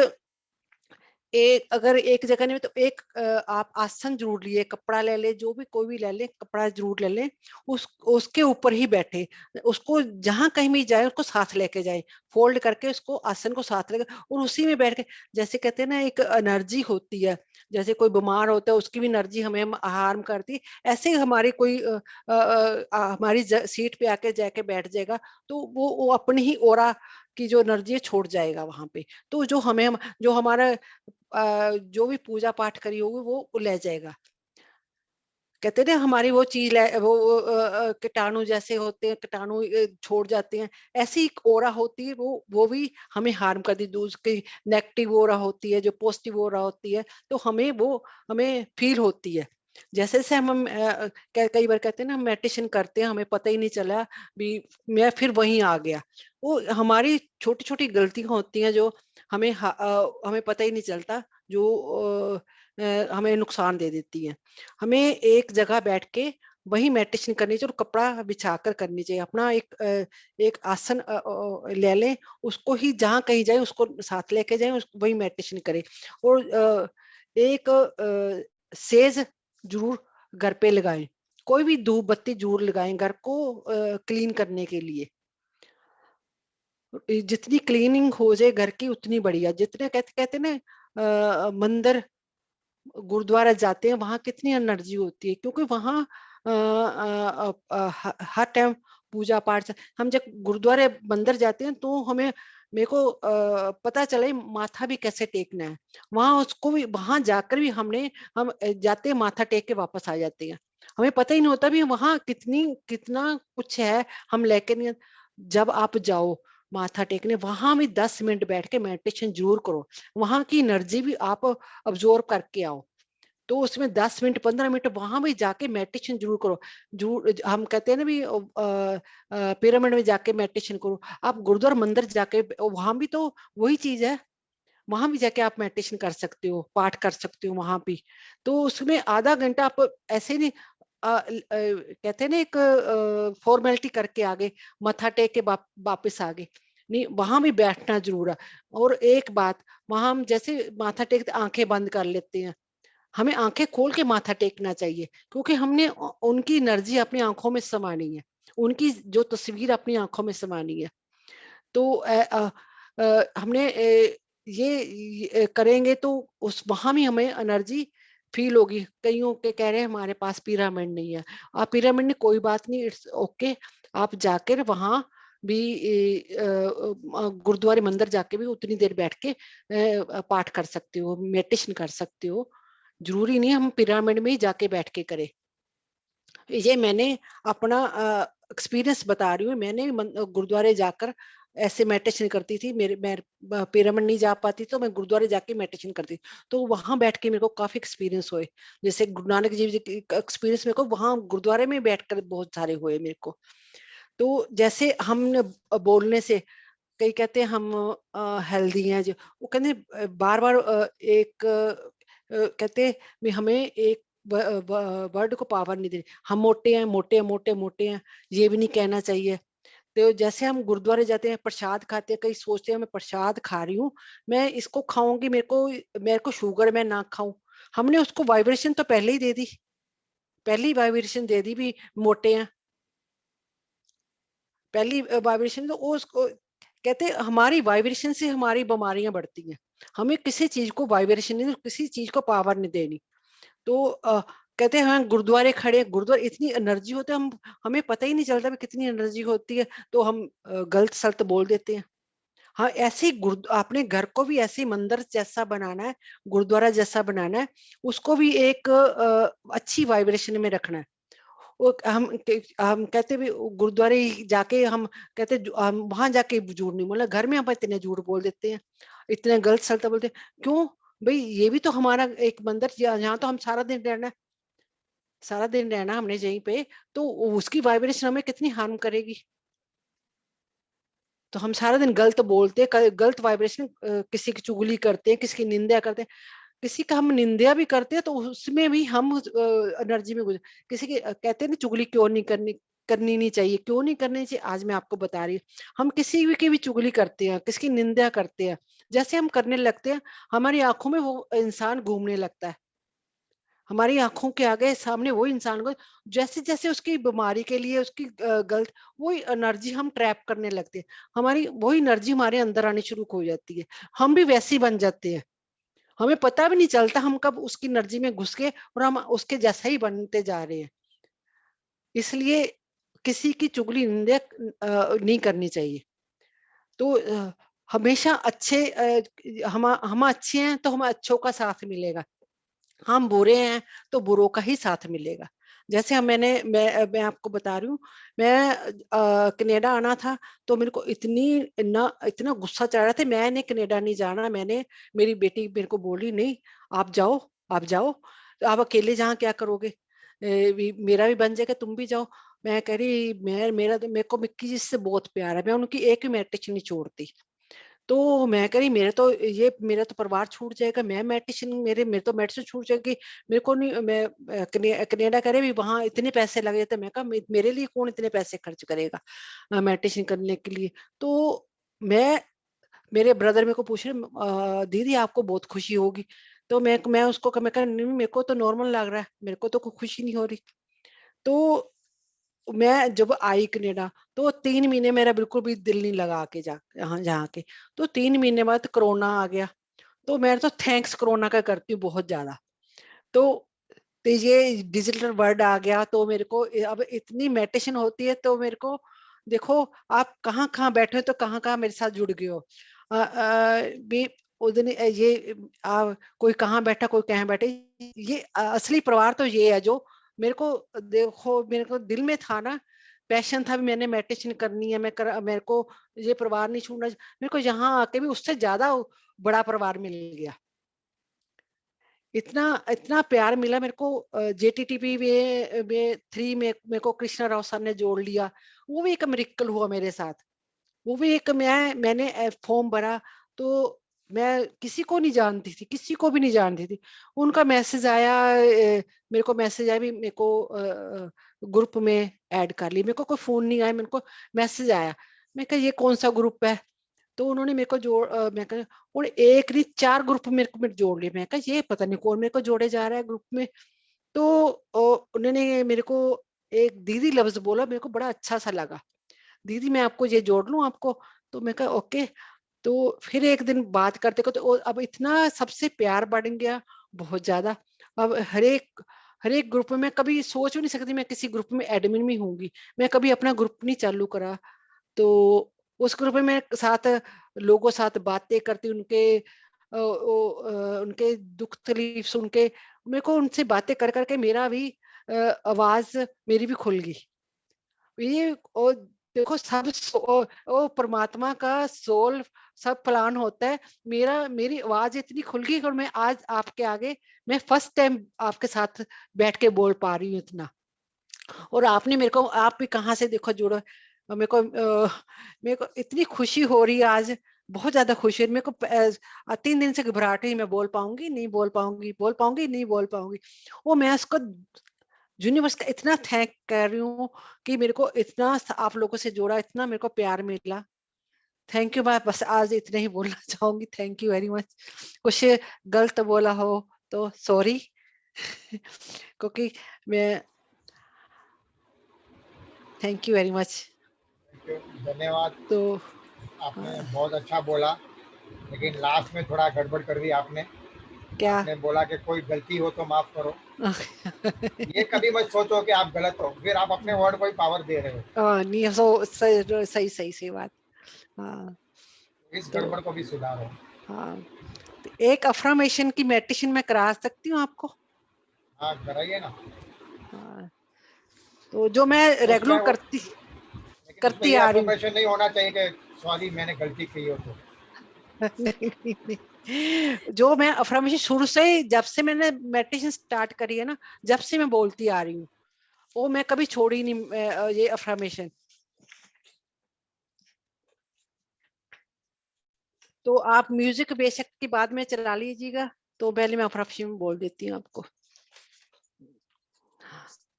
A: अगर एक जगह नहीं तो एक आप आसन जरूर लिए, कपड़ा ले ले, जो भी कोई भी ले ले, कपड़ा जरूर ले ले, उसके ऊपर ही बैठे। उसको जहां कहीं भी जाए उसको साथ लेके जाए, फोल्ड करके उसको आसन को साथ लेके और उसी में बैठ के, जैसे कहते हैं ना एक एनर्जी होती है, जैसे कोई बीमार होता है उसकी भी एनर्जी हमें हार्म करती है, ऐसे ही हमारी कोई हमारी सीट पे आके जाके बैठ जाएगा तो वो अपनी ही ओरा की जो एनर्जी है छोड़ जाएगा वहां पे। तो जो हमें जो हमारा जो भी पूजा पाठ करी होगी वो ले जाएगा। कहते हैं ना हमारी वो चीज वो कीटाणु जैसे होते हैं, कीटाणु छोड़ जाते हैं, ऐसी एक ओरा होती है वो भी हमें हार्म कर दी। दूसरी नेगेटिव ओरा होती है, जो पॉजिटिव ओरा होती है तो हमें वो हमें फील होती है। जैसे जैसे हम कई बार कहते हैं ना हम मेडिटेशन करते हैं हमें पता ही नहीं चला भी मैं फिर वहीं आ गया। वो हमारी छोटी छोटी गलतियां होती हैं जो हमें हमें पता ही नहीं चलता, जो हमें नुकसान दे देती है। हमें एक जगह बैठ के वही मेडिटेशन करनी चाहिए और कपड़ा बिछाकर करनी चाहिए। अपना एक आसन ले लें, उसको ही जहाँ कहीं जाए उसको साथ लेके जाए, वही मेडिटेशन करें। और एक सेज जरूर घर पे लगाएं, कोई भी धूप बत्ती जरूर लगाएं घर को क्लीन करने के लिए। जितनी क्लीनिंग हो जाए घर की उतनी बढ़िया। जितने कहते कहते ना मंदिर गुरुद्वारा जाते हैं वहां कितनी एनर्जी होती है, क्योंकि वहां हर टाइम पूजा पाठ हम जब गुरुद्वारे मंदिर जाते हैं तो हमें मेरे को पता चले माथा भी कैसे टेकना है। वहां उसको भी वहां जाकर भी हम जाते हैं माथा टेक के वापस आ जाते हैं, हमें पता ही नहीं होता भी वहां कितना कुछ है हम लेके नहीं। जब आप जाओ माथा टेकने वहां भी 10 मिनट बैठ के मेडिटेशन जरूर करो, वहां की एनर्जी भी आप अब्जॉर्ब करके आओ। तो उसमें 10 मिनट 15 मिनट वहां भी जाके मेडिटेशन जरूर करो। जरूर हम कहते हैं ना भी पिरामिड में जाके मेडिटेशन करो, आप गुरुद्वारा मंदिर जाके वहां भी तो वही चीज है, वहां भी जाके आप मेडिटेशन कर सकते हो, पाठ कर सकते हो वहां भी। तो उसमें आधा घंटा आप ऐसे नहीं कहते हैं ना एक फॉर्मेलिटी करके आगे मत्था टेक के वापस आगे नहीं, वहां भी बैठना जरूर है। और एक बात, वहां हम जैसे माथा टेकते आंखें बंद कर लेते हैं, हमें आंखें खोल के माथा टेकना चाहिए, क्योंकि हमने उनकी एनर्जी अपनी आंखों में समानी है, उनकी जो तस्वीर अपनी आंखों में समानी है। तो हमने करेंगे तो उस वहां भी हमें एनर्जी फील होगी। कईयों के कह रहे हैं हमारे पास पिरामिड नहीं है, आप पिरामिड नहीं, कोई बात नहीं, इट्स ओके। आप जाकर वहां भी गुरुद्वारे मंदिर जाके भी उतनी देर बैठ के पाठ कर सकते हो, मेडिटेशन कर सकते हो। जरूरी नहीं हम पिरामिड में ही जाके बैठ के करें। ये मैंने अपना एक्सपीरियंस बता रही हूँ। मैंने गुरुद्वारे जाकर ऐसे मेडिटेशन करती थी। मैं पिरामिड नहीं जा पाती तो मैं गुरुद्वारे जाके मेडिटेशन करती। तो वहां बैठ के मेरे को काफी एक्सपीरियंस हुए। जैसे गुरु नानक जी के एक्सपीरियंस मेरे को वहां गुरुद्वारे में बैठकर बहुत सारे हुए मेरे को। तो जैसे हमने बोलने से कई कहते हैं हम हेल्दी हैं, जो वो कहते बार बार एक कहते हैं भी हमें एक वर्ड को पावर नहीं देनी। हम मोटे हैं, मोटे हैं, मोटे मोटे हैं, ये भी नहीं कहना चाहिए। तो जैसे हम गुरुद्वारे जाते हैं, प्रसाद खाते हैं, कई सोचते हैं मैं प्रसाद खा रही हूँ, मैं इसको खाऊंगी, मेरे को शुगर मैं ना खाऊं। हमने उसको वाइब्रेशन तो पहले ही दे दी, पहली वाइब्रेशन दे दी भी मोटे हैं। पहली वाइब्रेशन तो वो उसको कहते हैं हमारी वाइब्रेशन से हमारी बीमारियां बढ़ती हैं। हमें किसी चीज को वाइब्रेशन नहीं, किसी चीज को पावर नहीं देनी। तो कहते हैं हाँ गुरुद्वारे खड़े, गुरुद्वारे इतनी एनर्जी होती है, हम हमें पता ही नहीं चलता भी कितनी एनर्जी होती है, तो हम गलत सलत बोल देते हैं। हाँ ऐसे ही गुरु अपने घर को भी ऐसे ही मंदिर जैसा बनाना है, गुरुद्वारा जैसा बनाना है। उसको भी एक अच्छी वाइब्रेशन में रखना है। वो हम कहते भी गुरुद्वारे ही जाके हम कहते हम वहां जाके झूठ नहीं बोलना, घर में हम इतने झूठ बोल देते हैं, इतने गलत सलत बोलते हैं। क्यों भाई, ये भी तो हमारा एक मंदिर, यहाँ तो हम सारा दिन रहना है, सारा दिन रहना हमने यहीं पे, तो उसकी वाइब्रेशन हमें कितनी हार्म करेगी। तो हम सारा दिन गलत बोलते हैं, गलत वाइब्रेशन, किसी की चुगली करते हैं, किसी की निंदा करते हैं, किसी का हम निंदा भी करते हैं तो उसमें भी हम एनर्जी में किसी की कहते हैं ना चुगली क्यों नहीं करनी, करनी नहीं चाहिए। क्यों नहीं करनी चाहिए आज मैं आपको बता रही हूँ। हम किसी भी की भी चुगली करते हैं, किसी की निंदा करते हैं, जैसे हम करने लगते हैं हमारी आंखों में वो इंसान घूमने लगता है। हमारी आंखों के आगे सामने वो इंसान को जैसे जैसे उसकी बीमारी के लिए उसकी गलत वही एनर्जी हम ट्रैप करने लगते हैं। हमारी वही एनर्जी हमारे अंदर आनी शुरू हो जाती है, हम भी वैसे ही बन जाते हैं। हमें पता भी नहीं चलता हम कब उसकी एनर्जी में घुस गए और हम उसके जैसा ही बनते जा रहे हैं। इसलिए किसी की चुगली निंदा नहीं करनी चाहिए। तो हमेशा अच्छे हम अच्छे हैं तो हमें अच्छों का साथ मिलेगा, हम बुरे हैं तो बुरों का ही साथ मिलेगा। जैसे मैं आपको बता रही हूँ, मैं कनाडा आना था तो मेरे को इतना गुस्सा चढ़ रहा था, मैंने कनाडा नहीं जाना। मेरी बेटी मेरे को बोली नहीं, आप जाओ, आप जाओ, तो आप अकेले जहाँ क्या करोगे, मेरा भी बन जाएगा, तुम भी जाओ। मैं कह रही मेरे को मिक्की जी से बहुत प्यार है, मैं उनकी एक भी मेडिटेशन नहीं छोड़ती। तो मैं कह रही मेरा तो परिवार छूट जाएगा, मैं मेडिटेशन मेरे तो मेडिटेशन छूट जाएगी। मेरे को नहीं, मैं कनाडा करे भी वहां इतने पैसे लग जाते, मैं कहा मेरे लिए कौन इतने पैसे खर्च करेगा मेडिटेशन करने के लिए। तो मैं मेरे ब्रदर मेरे को पूछ रहे दीदी आपको बहुत खुशी होगी। तो मैं उसको मैं कहा नहीं मेरे को तो नॉर्मल लग रहा है, मेरे को तो कोई खुशी नहीं हो रही। तो मैं जब आई कनाडा तो 3 महीने मेरा बिल्कुल भी दिल नहीं लगा के जा यहाँ जहाँ के। तो 3 महीने बाद कोरोना आ गया, तो मैं तो थैंक्स कोरोना का करती हूँ बहुत ज्यादा। तो ये डिजिटल वर्ल्ड आ गया तो मेरे को अब इतनी मेडिटेशन होती है तो मेरे को देखो आप कहाँ कहाँ बैठे हो तो कहाँ कहाँ मेरे साथ जुड़ गए हो। भी उस दिन कोई कहाँ बैठा कोई कहाँ बैठे, ये असली परिवार तो ये है जो मेरे को देखो मेरे को दिल में था ना, पैशन था भी मैंने मेडिटेशन करनी है, मेरे को ये परिवार नहीं छोड़ना। मेरे को यहाँ आके भी उससे ज्यादा बड़ा परिवार मिल गया। इतना इतना प्यार मिला मेरे को। जेटीटीपी में 3 में मेरे को कृष्णा राव सर ने जोड़ लिया, वो भी एक मिरेकल हुआ मेरे साथ। वो भी एक मैंने फॉर्म भरा तो मैं किसी को नहीं जानती थी, किसी को भी नहीं जानती थी। उनका मैसेज आया, मेरे को मैसेज आया भी मेरे को ग्रुप में ऐड कर ली। मेरे को कोई फोन नहीं आया, मेरे को मैसेज आया। मैं कहा ये कौन सा ग्रुप है, तो उन्होंने मेरे को मैं कहा और एक नहीं 4 ग्रुप मेरे जोड़ लिए। मैं कहा ये पता नहीं कौन मेरे को जोड़े जा रहा है ग्रुप में। तो उन्होंने मेरे को एक दीदी लफ्ज बोला, मेरे को बड़ा अच्छा सा लगा, दीदी मैं आपको ये जोड़ लूं आपको। तो मैं कहा ओके। तो फिर एक दिन बात करते को तो अब इतना सबसे प्यार बढ़ गया बहुत ज्यादा। अब हर एक ग्रुप में मैं कभी सोच भी नहीं सकती मैं किसी ग्रुप में एडमिन भी होंगी। मैं कभी अपना ग्रुप नहीं चालू करा, तो उस ग्रुप में मैं साथ लोगों साथ बातें करती, उनके दुख तकलीफ सुन के मेरे को उनसे बातें कर करके मेरा भी आवाज मेरी भी खुल गई। ये और देखो सब वो परमात्मा का सोल सब प्लान होता है। मेरी आवाज इतनी खुल गई और मैं आज आपके आगे मैं फर्स्ट टाइम आपके साथ बैठ के बोल पा रही हूँ इतना। और आपने मेरे को आप भी कहाँ से देखो जुड़ो, मेरे को इतनी खुशी हो रही है आज, बहुत ज्यादा खुशी है मेरे को। 3 दिन से घबराहट है, मैं बोल पाऊंगी नहीं बोल पाऊंगी, बोल पाऊंगी नहीं बोल पाऊंगी। वो मैं उसको यूनिवर्स का इतना थैंक कर रही हूँ कि मेरे को इतना आप लोगों से जोड़ा, इतना मेरे को प्यार मिला। Thank you. मैं बस आज इतना ही बोलना चाहूंगी, थैंक यू वेरी मच। कुछ गलत बोला हो तो सॉरी क्योंकि मैं थैंक यू वेरी मच।
B: धन्यवाद।
A: तो
B: आपने बहुत अच्छा बोला, लेकिन लास्ट में थोड़ा गड़बड़ कर दी आपने।
A: क्या
B: आपने बोला कि कोई गलती हो तो माफ करो। ये कभी मत सोचो कि आप गलत हो, फिर आप अपने वर्ड को ही पावर दे रहे हो।
A: नहीं सही सही सही सही बात। हाँ
B: इस
A: तो
B: गड़बड़ को भी सुधारो।
A: हाँ तो एक अफर्मेशन की मेडिटेशन मैं करा सकती हूँ आपको।
B: हाँ, कराइए ना।
A: हाँ, तो जो मैं रेगुलर
B: उसमें वो, लेकिन उसमें
A: करती
B: ये
A: आ रही हूँ।
B: अफर्मेशन नहीं होना चाहिए कि सॉरी मैंने गलती की हो तो।
A: नहीं, नहीं, नहीं। जो मैं अफर्मेशन शुरू से ही, जब से मैंने मेडिटेशन स्टार्ट करी है ना, जब से मैं बोलती आ रही हूँ, वो मैं कभी छोड़ी नहीं, ये अफर्मेशन। तो आप म्यूजिक बेशक की बाद में चला लीजिएगा, तो पहले मैं अफर्मेशन बोल देती हूँ आपको।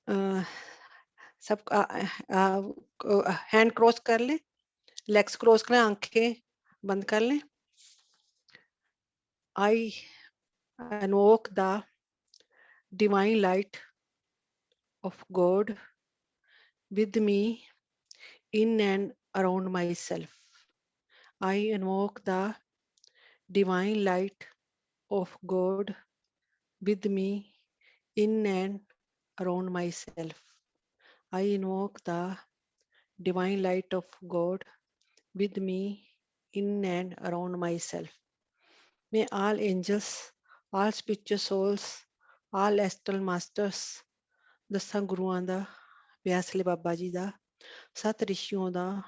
A: अ, सब हैंड क्रॉस कर लें, लेग्स क्रॉस करें, आंखें बंद कर लें। आई invoke the divine light of God with me in and around myself. I invoke the divine light of God with me in and around myself. I invoke the divine light of God with me in and around myself. May all angels, all spiritual souls, all astral masters, ਦਸਾਂ ਗੁਰੂਆਂ ਦਾ, ਵਿਆਸਲੇ ਬਾਬਾ ਜੀ ਦਾ, ਸੱਤ ਰਿਸ਼ੀਆਂ ਦਾ,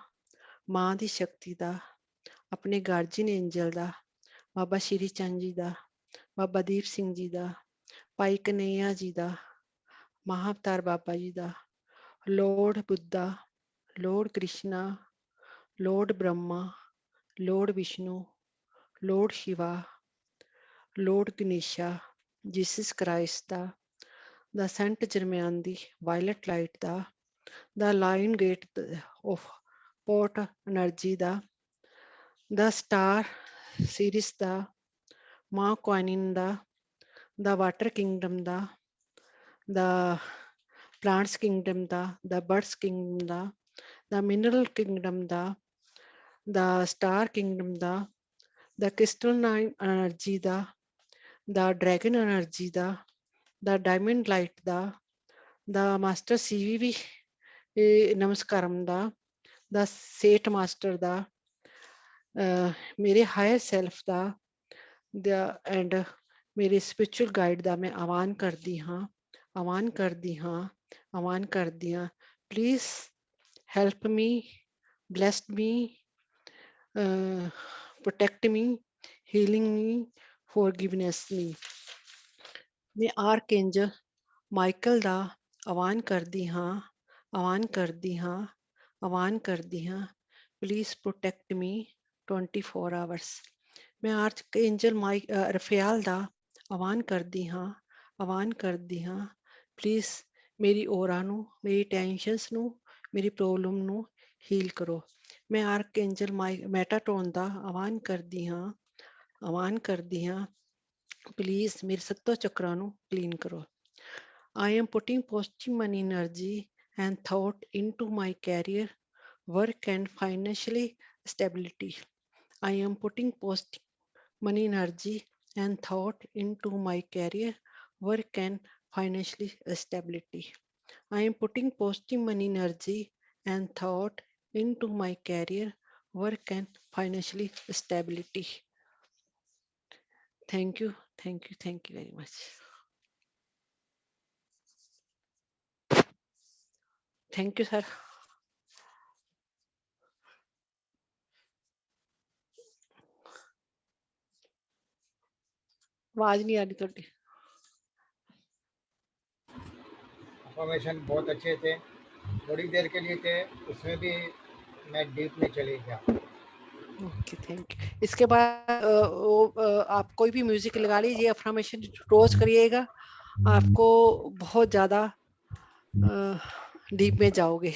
A: ਮਾਂ ਦੀ ਸ਼ਕਤੀ ਦਾ, ਆਪਣੇ Guardian Angel ਦਾ, ਬਾਬਾ ਸ਼੍ਰੀ ਚੰਦ ਜੀ ਦਾ, ਬਾਬਾ ਦੀਪ ਸਿੰਘ ਜੀ ਦਾ, ਭਾਈ ਕਨਈਆ ਜੀ ਦਾ, ਮਹਾਅਵਤਾਰ ਬਾਬਾ ਜੀ ਦਾ, Lord Buddha, Lord Krishna, Lord Brahma, Lord Vishnu, Lord Shiva, Lord Ganesha, Jesus Christ ਦਾ Saint Germain ਦੀ violet light ਦਾ lion gate of port energy ਦਾ ਸਟਾਰ ਸੀਰੀਸ ਦਾ, ਮਾਂ ਕੁਆਨਿਨ ਦਾ ਵਾਟਰ ਕਿੰਗਡਮ ਦਾ plants kingdom the birds kingdom the mineral kingdom the star kingdom the crystalline energy the dragon energy the diamond light the master cvv namaskaram the sate master ਮੇਰੇ hire self the and ਮੇਰੇ spiritual guide ਦਾ ਮੈਂ ਆਵਾਨ ਕਰਦੀ ਹਾਂ, ਆਵਾਨ ਕਰਦੀ ਹਾਂ, ਆਵਾਨ ਕਰਦੀ ਹਾਂ। Please help me, bless me, protect me, healing me, forgiveness me. ਮੈਂ ਆਰਕਐਂਜਲ ਮਾਈਕਲ ਦਾ ਆਵਾਨ ਕਰਦੀ ਹਾਂ, ਆਵਾਨ ਕਰਦੀ ਹਾਂ, ਆਵਾਨ ਕਰਦੀ ਹਾਂ। Please protect me 24 hours. ਮੈਂ ਆਰਕਐਂਜਲ ਰਫੇਲ ਦਾ ਆਵਾਨ ਕਰਦੀ ਹਾਂ, ਆਵਾਨ ਕਰਦੀ ਹਾਂ। ਪਲੀਜ਼ ਮੇਰੀ ਔਰਾ ਨੂੰ, ਮੇਰੀ ਟੈਨਸ਼ਨਸ ਨੂੰ, ਮੇਰੀ ਪ੍ਰੋਬਲਮ ਨੂੰ ਹੀਲ ਕਰੋ। ਮੈਂ ਆਰਕਐਂਜਲ ਮੈਟਾਟੋਨ ਦਾ ਆਵਾਨ ਕਰਦੀ ਹਾਂ, ਆਵਾਨ ਕਰਦੀ ਹਾਂ। ਪਲੀਜ਼ ਮੇਰੇ ਸੱਤੋ ਚੱਕਰਾਂ ਨੂੰ ਕਲੀਨ ਕਰੋ। I am putting positive money energy and thought into my career, work and financially stability. I am putting positive money energy and thought into my career, work and financially stability. I am putting positive money energy and thought into my career, work and financially stability. Thank you, thank you, thank you very much. Thank you, sir. आवाज नहीं आ रही थोड़ी।
B: Affirmation बहुत अच्छे थे, थोड़ी देर के लिए थे, उसमें भी मैं डीप में चली गया।
A: Okay, thank you. इसके बाद आप कोई भी म्यूजिक लगा लीजिए, अफर्मेशन रोज करिएगा, आपको बहुत ज्यादा डीप में जाओगे।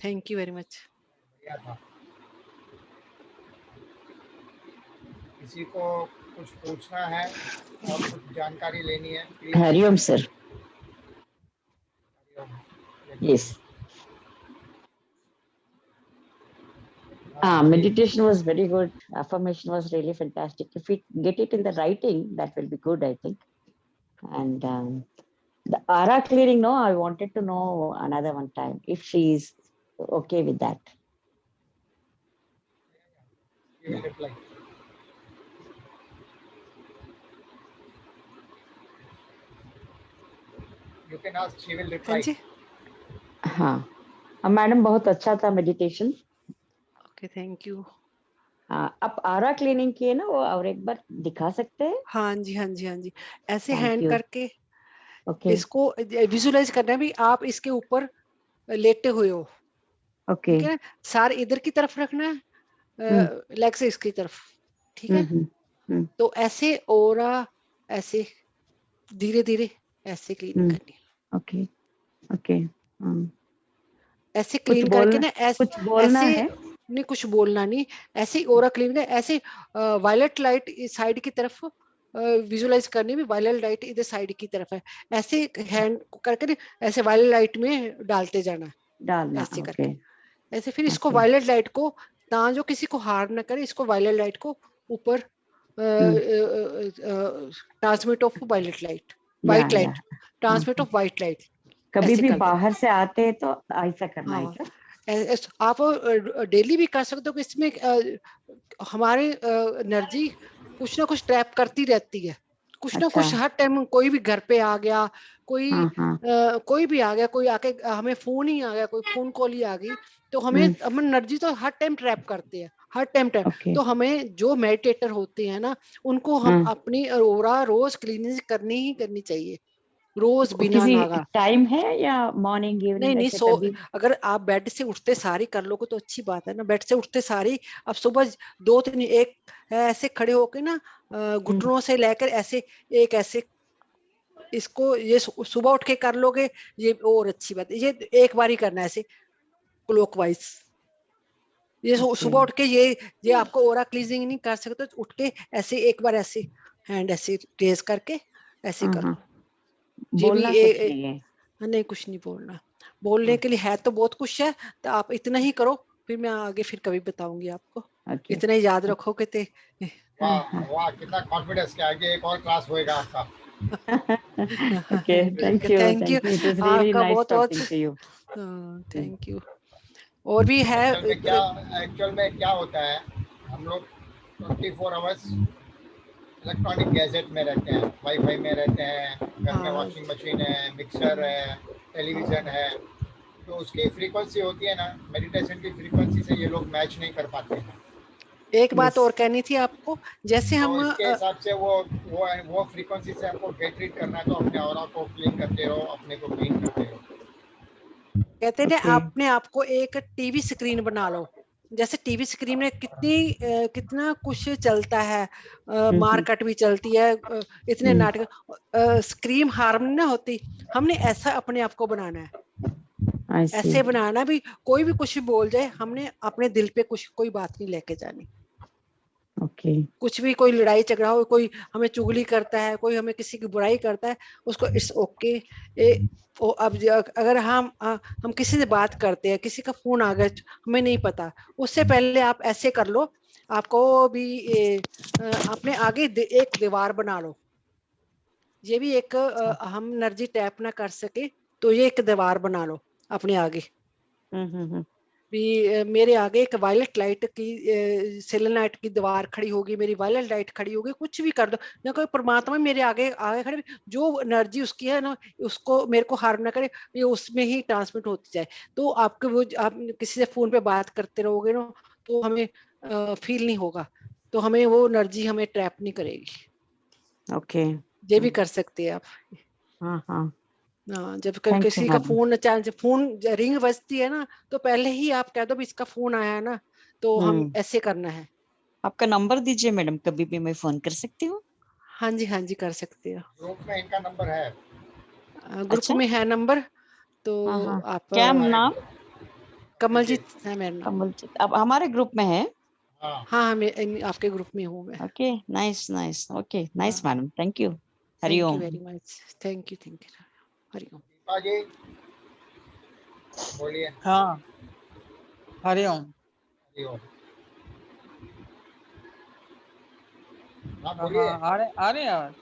A: Thank you very much.
B: बढ़िया था। किसी को कुछ पूछना है और कुछ जानकारी लेनी है, please.
C: Hariom sir. Yes. Meditation was very good. Affirmation was really fantastic. If we get it in the writing, that will be good, I think. And the aura clearing, no, I wanted to know another one time if she is okay with that.
B: You will reply. You can ask, she will reply.
C: हाँ, madam बहुत अच्छा था meditation.
A: Okay, thank you.
C: आप आरा cleaning किए ना, वो और एक बार दिखा सकते हैं?
A: हाँ जी, हाँ जी, हाँ जी। ऐसे
C: Thank
A: हैंड
C: you.
A: करके
C: Okay.
A: इसको विजुलाइज करना है भी आप इसके ऊपर लेटे हुए हो।
C: Okay.
A: ठीक है ना, सार इधर की तरफ रखना है, लेग से इसकी तरफ। ठीक है, तो ऐसे ओरा ऐसे धीरे धीरे ऐसे क्लीन करनी है।
C: Okay okay.
A: ऐसे क्लीन करके ना,
C: कुछ बोलना
A: ऐसे
C: है?
A: नहीं, कुछ बोलना नहीं, ऐसे ही ओरा क्लीन कर, ऐसे वायलेट लाइट साइड की तरफ विजुलाइज करनी भी, वायलेट लाइट इधर साइड की तरफ है, ऐसे हैंड करके ना, ऐसे वायलेट लाइट में डालते जाना, ऐसे करके ऐसे। फिर इसको वायलेट लाइट को, ताकि किसी को हार्म ना करे, इसको वायलेट लाइट को ऊपर transmit of violet light, white light, transmit of white light.
C: कभी भी बाहर से आते हैं तो ऐसा करना है क्या?
A: आप डेली भी कर सकते हो कि इसमें हमारी एनर्जी कुछ ना कुछ ट्रैप करती रहती है, कुछ ना कुछ हर टाइम। कोई भी घर पे आ गया, कोई भी आ गया, कोई आके हमें फोन ही आ गया, कोई फोन कॉल ही आ गई, तो हमें एनर्जी तो हर टाइम ट्रैप करते हैं, हर टाइम ट्रैप। तो हमें जो मेडिटेटर होते हैं ना, उनको हम अपनी ओरा रोज क्लीनिंग करनी ही करनी चाहिए, रोज बिना नागा।
C: टाइम है या मॉर्निंग इवनिंग?
A: नहीं, सो अगर आप बेड से उठते सारी कर लोगे तो अच्छी बात है ना, बेड से उठते सारी। अब सुबह 2-3 एक ऐसे खड़े होके ना, घुटनों से लेकर ऐसे एक ऐसे, इसको ये सुबह उठ के कर लोगे, ये और अच्छी बात है। ये एक बार ही करना है, ऐसे क्लॉकवाइज। ये सुबह उठ के ये आपको ओरा क्लीजिंग नहीं कर सकते, तो उठ के ऐसे एक बार ऐसे हैंड ऐसे रेज करके ऐसे करो। ये भी नहीं, कुछ नहीं बोलना, बोलने के लिए है तो बहुत कुछ है, तो आप इतना ही करो, फिर मैं आगे फिर कभी बताऊंगी आपको। इतना ही याद रखोगे तो।
B: वाह वाह, कितना कॉन्फिडेंस के आगे एक और क्लास होएगा आपका।
C: Okay, thank you,
A: thank you. आपका बहुत बहुत थैंक यू। और भी है।
B: एक्चुअल में क्या होता है, हम लोग 24 आवर्स इलेक्ट्रॉनिक गैजेट में रहते हैं, वाईफाई में रहते हैं, घर में वॉशिंग मशीन है, मिक्सर है, टेलीविजन है, तो उसकी फ्रीक्वेंसी होती है ना, मेडिटेशन की फ्रीक्वेंसी से ये लोग मैच नहीं कर पाते हैं।
A: एक बात और कहनी थी आपको, जैसे हम
B: इसके हिसाब से वो फ्रीक्वेंसी से आपको गेट रीड करना है, तो अपने ऑरा को क्लीन करते रहो, अपने को क्लीन करते रहो।
A: कहते थे अपने आप को एक टीवी स्क्रीन बना लो, जैसे टीवी स्क्रीन में कितना कुछ चलता है, मार्केट भी चलती है, इतने नाटक, स्क्रीन हार्म ना होती। हमने ऐसा अपने आप को बनाना है, ऐसे बनाना भी, कोई भी कुछ भी बोल जाए, हमने अपने दिल पे कुछ कोई बात नहीं लेके जानी। कुछ भी, कोई लड़ाई झगड़ा हो, कोई हमें चुगली करता है, कोई हमें किसी की बुराई करता है, उसको इट्स ओके। अब अगर हम किसी से बात करते हैं, किसी का फोन आ गया, हमें नहीं पता, उससे पहले आप ऐसे कर लो, आपको भी अपने आगे एक दीवार बना लो। ये भी एक हम एनर्जी टैप ना कर सके, तो ये एक दीवार बना लो अपने आगे। मेरे आगे एक वायलेट लाइट की सेलेनाइट की दीवार खड़ी होगी, मेरी वायलेट लाइट खड़ी होगी, कुछ भी कर दो ना, कोई परमात्मा मेरे आगे आगे खड़े, जो एनर्जी उसकी है ना, उसको मेरे को हार्म ना करे, ये उसमें ही ट्रांसमिट होती जाए। तो आपके वो आप किसी से फोन पे बात करते रहोगे ना, तो हमें फील नहीं होगा, तो हमें वो एनर्जी हमें ट्रैप नहीं करेगी।
C: Okay.
A: ये भी कर सकते हैं आप।
C: हाँ,
A: हाँ, जब
C: thank you,
A: किसी का
C: madam.
A: फोन चाहे फोन रिंग बजती है ना, तो पहले ही आप कह दो भी इसका फोन आया है ना, तो हम ऐसे करना है।
C: आपका नंबर दीजिए मैडम, कभी भी मैं फोन कर सकती हूँ।
A: हाँ जी, हाँ जी, कर सकते हो।
B: ग्रुप में इनका नंबर है।
A: ग्रुप
C: अच्छा,
A: में है नंबर, तो
C: हाँ,
A: आप
C: क्या
B: हमारे
C: नाम?
A: कमलजीत है मेरा नाम।
C: कमलजीत, अब हमारे ग्रुप में है।
B: हाँ।
A: हाँ हाँ, मैं आपके ग्रुप में हूँ मैं।
C: Okay, nice nice, okay, nice
A: हाँ,
C: madam, thank you.
A: Thank you
C: Hariom.
A: Very much, thank you, thank you. Hariom.
B: Deepa ji बोलिए।
D: हाँ, हरिओम।
B: हरिओम। हाँ
D: हाँ
B: बोलिए।
D: आ रहे आवाज।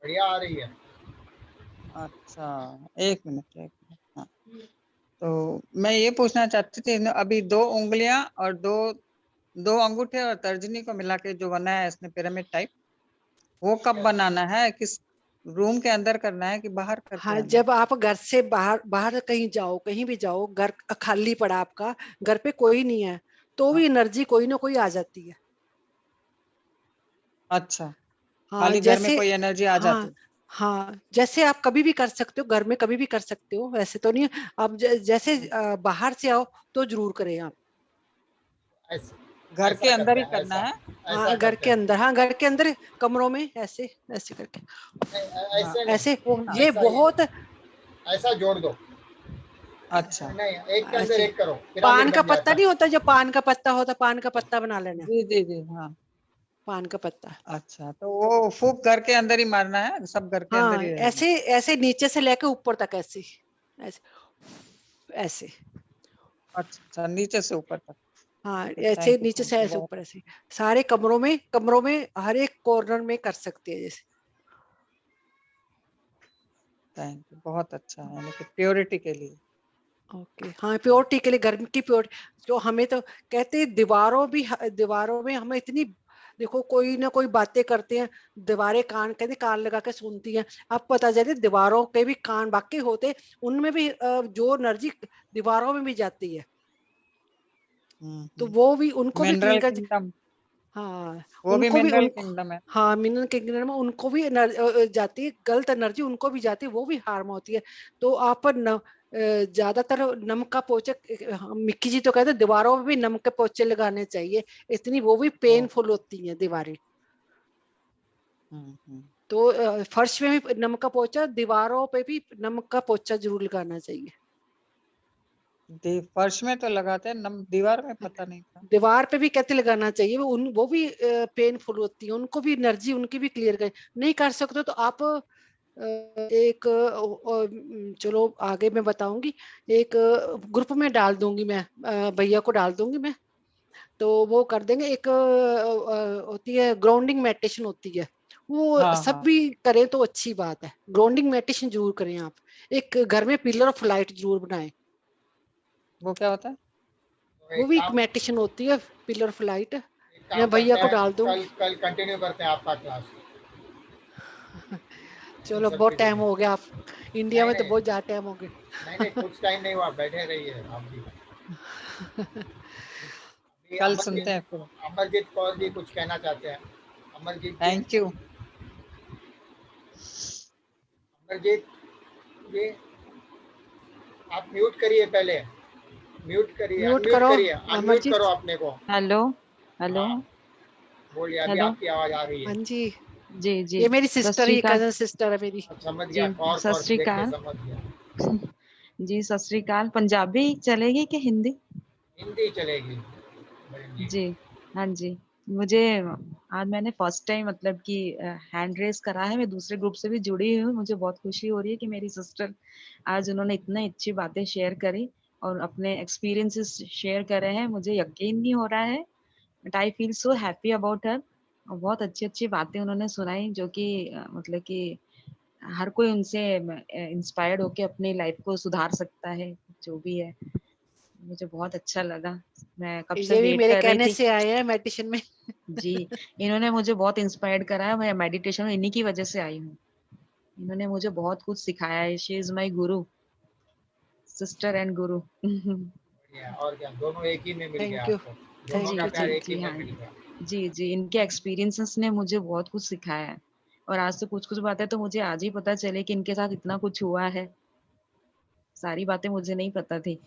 B: बढ़िया आ रही है।
D: अच्छा, एक मिनट हाँ। तो मैं ये पूछना चाहती थी, अभी 2 उंगलियां और दो अंगूठे और तर्जनी को मिला के जो बना है इसने पिरामिड टाइप, वो कब बनाना है? किस रूम के अंदर करना है कि बाहर करके
A: हाँ,
D: आना है?
A: जब आप घर से बाहर बाहर कहीं जाओ, कहीं भी जाओ, घर खाली पड़ा आपका, घर पे कोई नहीं है, तो भी
D: हाँ,
A: एनर्जी कोई ना कोई आ जाती है।
D: अच्छा,
A: हाँ,
D: खाली घर में
A: जैसे
D: कोई एनर्जी आ
A: हाँ
D: जाती?
A: हाँ, जैसे आप कभी भी कर सकते हो, घर में कभी भी कर सकते हो, वैसे तो नहीं है। आप जैसे बाहर से आओ तो जरूर करें आप।
B: ऐसा
D: घर
B: ऐसा
D: के अंदर
B: करते
D: ही
B: हैं,
D: करना
B: ऐसा
D: है?
A: हाँ,
B: ऐसा
A: घर
B: करते
A: के
B: हैं।
A: अंदर, हाँ, घर के अंदर कमरों में ऐसे ऐसे करके,
B: नहीं
D: हाँ,
B: ऐसे
A: ऐसे।
B: नहीं,
D: फूकना।
A: ये
B: ऐसा
A: बहुत
B: ऐसा जोड़ दो।
D: अच्छा,
B: नहीं, एक के अंदर
A: ऐसे,
B: एक करो,
A: पान
B: पिरामिड
A: का
B: बन
A: पत्ता
B: जाता
A: नहीं
B: है।
A: होता, जो पान का पत्ता होता, पान का पत्ता बना लेना,
D: जी जी जी, हाँ।
A: पान का पत्ता।
D: अच्छा, तो वो फूक घर के अंदर ही मारना है, सब घर के अंदर
A: हाँ,
D: ही रहेगा?
A: ऐसे ऐसे नीचे से लेके ऊपर तक, ऐसे ऐसे ऐसे।
D: अच्छा अच्छा, नीचे से ऊपर तक।
A: हाँ, ऐसे
D: थैंक
A: नीचे से
D: यू
A: ऐसे
D: बहुत।
A: ऊपर ऐसे, सारे कमरों में हर एक कॉर्नर में कर सकते हैं जैसे।
D: थैंक यू, बहुत अच्छा है, यानी कि प्योरिटी के लिए।
A: ओके, हाँ, प्योरिटी के लिए, गर्मी की प्योरिटी। जो हमें तो कहते हैं, दीवारों में हमें इतनी, देखो कोई ना कोई बातें करते हैं, दीवारें कान, कहते कान लगा के सुनती हैं। अब पता चले दीवारों के भी कान बाकी होते, उनमें भी जो एनर्जी दीवारों में भी जाती है, तो वो भी उनको भी क्लीन
D: मिनरल
A: कर।
D: किंगडम,
A: हाँ,
D: वो भी
A: उनको भी
D: मिनरल
A: उनको
D: किंगडम है।
A: हाँ, मिनरल किंगडम में उनको भी जाती है, गलत एनर्जी उनको भी जाती है, वो भी हार्म होती है। तो आप ज्यादातर नमक का पोछा, मिक्की जी तो कहते हैं दीवारों में भी नमक के पोछे लगाने चाहिए, इतनी वो भी
D: ओ,
A: पेनफुल होती हैं दीवारें।
D: हम्म।
A: तो फर्श में भी नमक का पोछा, दीवारों पे भी नमक का पोछा जरूर लगाना चाहिए।
D: फर्श में तो लगाते हैं, दीवार में पता नहीं था।
A: दीवार पे भी कहते लगाना चाहिए, वो भी पेनफुल होती है, उनको भी एनर्जी उनकी भी क्लियर कर। नहीं कर सकते तो आप एक चलो आगे मैं बताऊंगी, एक ग्रुप में डाल दूंगी मैं, भैया को डाल दूंगी मैं, तो वो कर देंगे। एक होती है ग्राउंडिंग मेडिटेशन होती है, वो
D: हाँ हाँ,
A: सभी करें तो अच्छी बात है, ग्राउंडिंग मेडिटेशन जरूर करें आप। एक घर में पिलर ऑफ लाइट जरूर बनाएं,
D: वो क्या होता है?
B: तो
A: वो
B: एक
A: भी एक
B: काम
A: मेडिटेशन होती है, पिलर ऑफ लाइट।
B: एक काम
A: मैं भैया
B: करते
A: को
B: हैं,
A: डाल दूंगी।
B: कल कल कंटिन्यू करते हैं आपका क्लास इन
A: चलो,
B: सब
A: बहुत
B: चीज़ों
A: टाइम
B: में।
A: हो गया, आप इंडिया
B: नहीं
A: में तो
B: नहीं
A: बहुत ज्यादा टाइम हो गया।
B: नहीं नहीं, कुछ टाइम नहीं हुआ, बैठे रहिए आप भी। अभी
D: कल सुनते हैं फिर।
B: अमरजीत कौर जी कुछ कहना चाहते हैं। अमरजीत जी।
D: Thank you.
B: अमरजीत जी, आप म्यूट करिए पहले। म्यूट करिए,
A: म्यूट
B: अनम्यूट
A: करो
B: करिए, अनम्यूट करो
A: अमरजीत।
B: अपने को।
C: हेलो, हेलो,
B: हाँ बोलिए, अभी
C: हेलो।
B: आपकी आवाज आ रही
A: हाँ
B: है।
A: जी,
C: जी जी,
A: ये मेरी
C: सत
A: सिस्टर,
C: श्री
A: ये
C: अकाल।
A: कजन सिस्टर है मेरी।
B: अब समझ
C: जी,
B: गया, कौर
C: सत
B: कौर
C: श्री
B: देख के
C: अकाल।
B: समझ गया।
C: जी, सत श्री अकाल। पंजाबी चलेगी कि हिंदी?
B: हिंदी चलेगी बहन जी।
C: जी, हाँ जी। मुझे आज मैंने फर्स्ट टाइम मतलब कि हैंड रेस करा है, मैं दूसरे ग्रुप से भी जुड़ी हूँ, मुझे बहुत खुशी हो रही है कि मेरी सिस्टर आज उन्होंने इतनी अच्छी बातें शेयर करी और अपने एक्सपीरियंसेस शेयर कर रहे हैं, मुझे यकीन नहीं हो रहा है, but I feel so happy about her. और बहुत अच्छी अच्छी बातें उन्होंने सुनाई, जो कि मतलब कि हर कोई उनसे इंस्पायर्ड होके अपनी लाइफ को सुधार सकता है, जो भी है।
E: मुझे बहुत अच्छा लगा। मैं कब से
A: ये भी
E: वेट
A: मेरे
E: कर रही
A: कहने
E: थी।
A: से आए हैं मेडिटेशन में।
E: जी, इन्होंने मुझे बहुत इंस्पायर्ड करा है। मैं मेडिटेशन में इन्हीं की वजह से आई हूँ। इन्होंने मुझे बहुत कुछ सिखाया है। She is my Guru, sister and गुरु।
B: बढ़िया, और क्या, दोनों एक ही में मिल गया
A: थैंक यू,
B: आपको, दोनों
A: थैंक
B: का
A: यू,
B: प्यार
E: जी
B: एक ही
E: जी
B: में
E: हाँ,
B: मिल गया।
E: जी जी, इनके एक्सपीरियंसेस ने मुझे बहुत कुछ सिखाया है। और आज तो कुछ कुछ बातें तो मुझे आज ही पता चले कि इनके साथ इतना कुछ हुआ है। सारी बातें मुझे नहीं पता थी।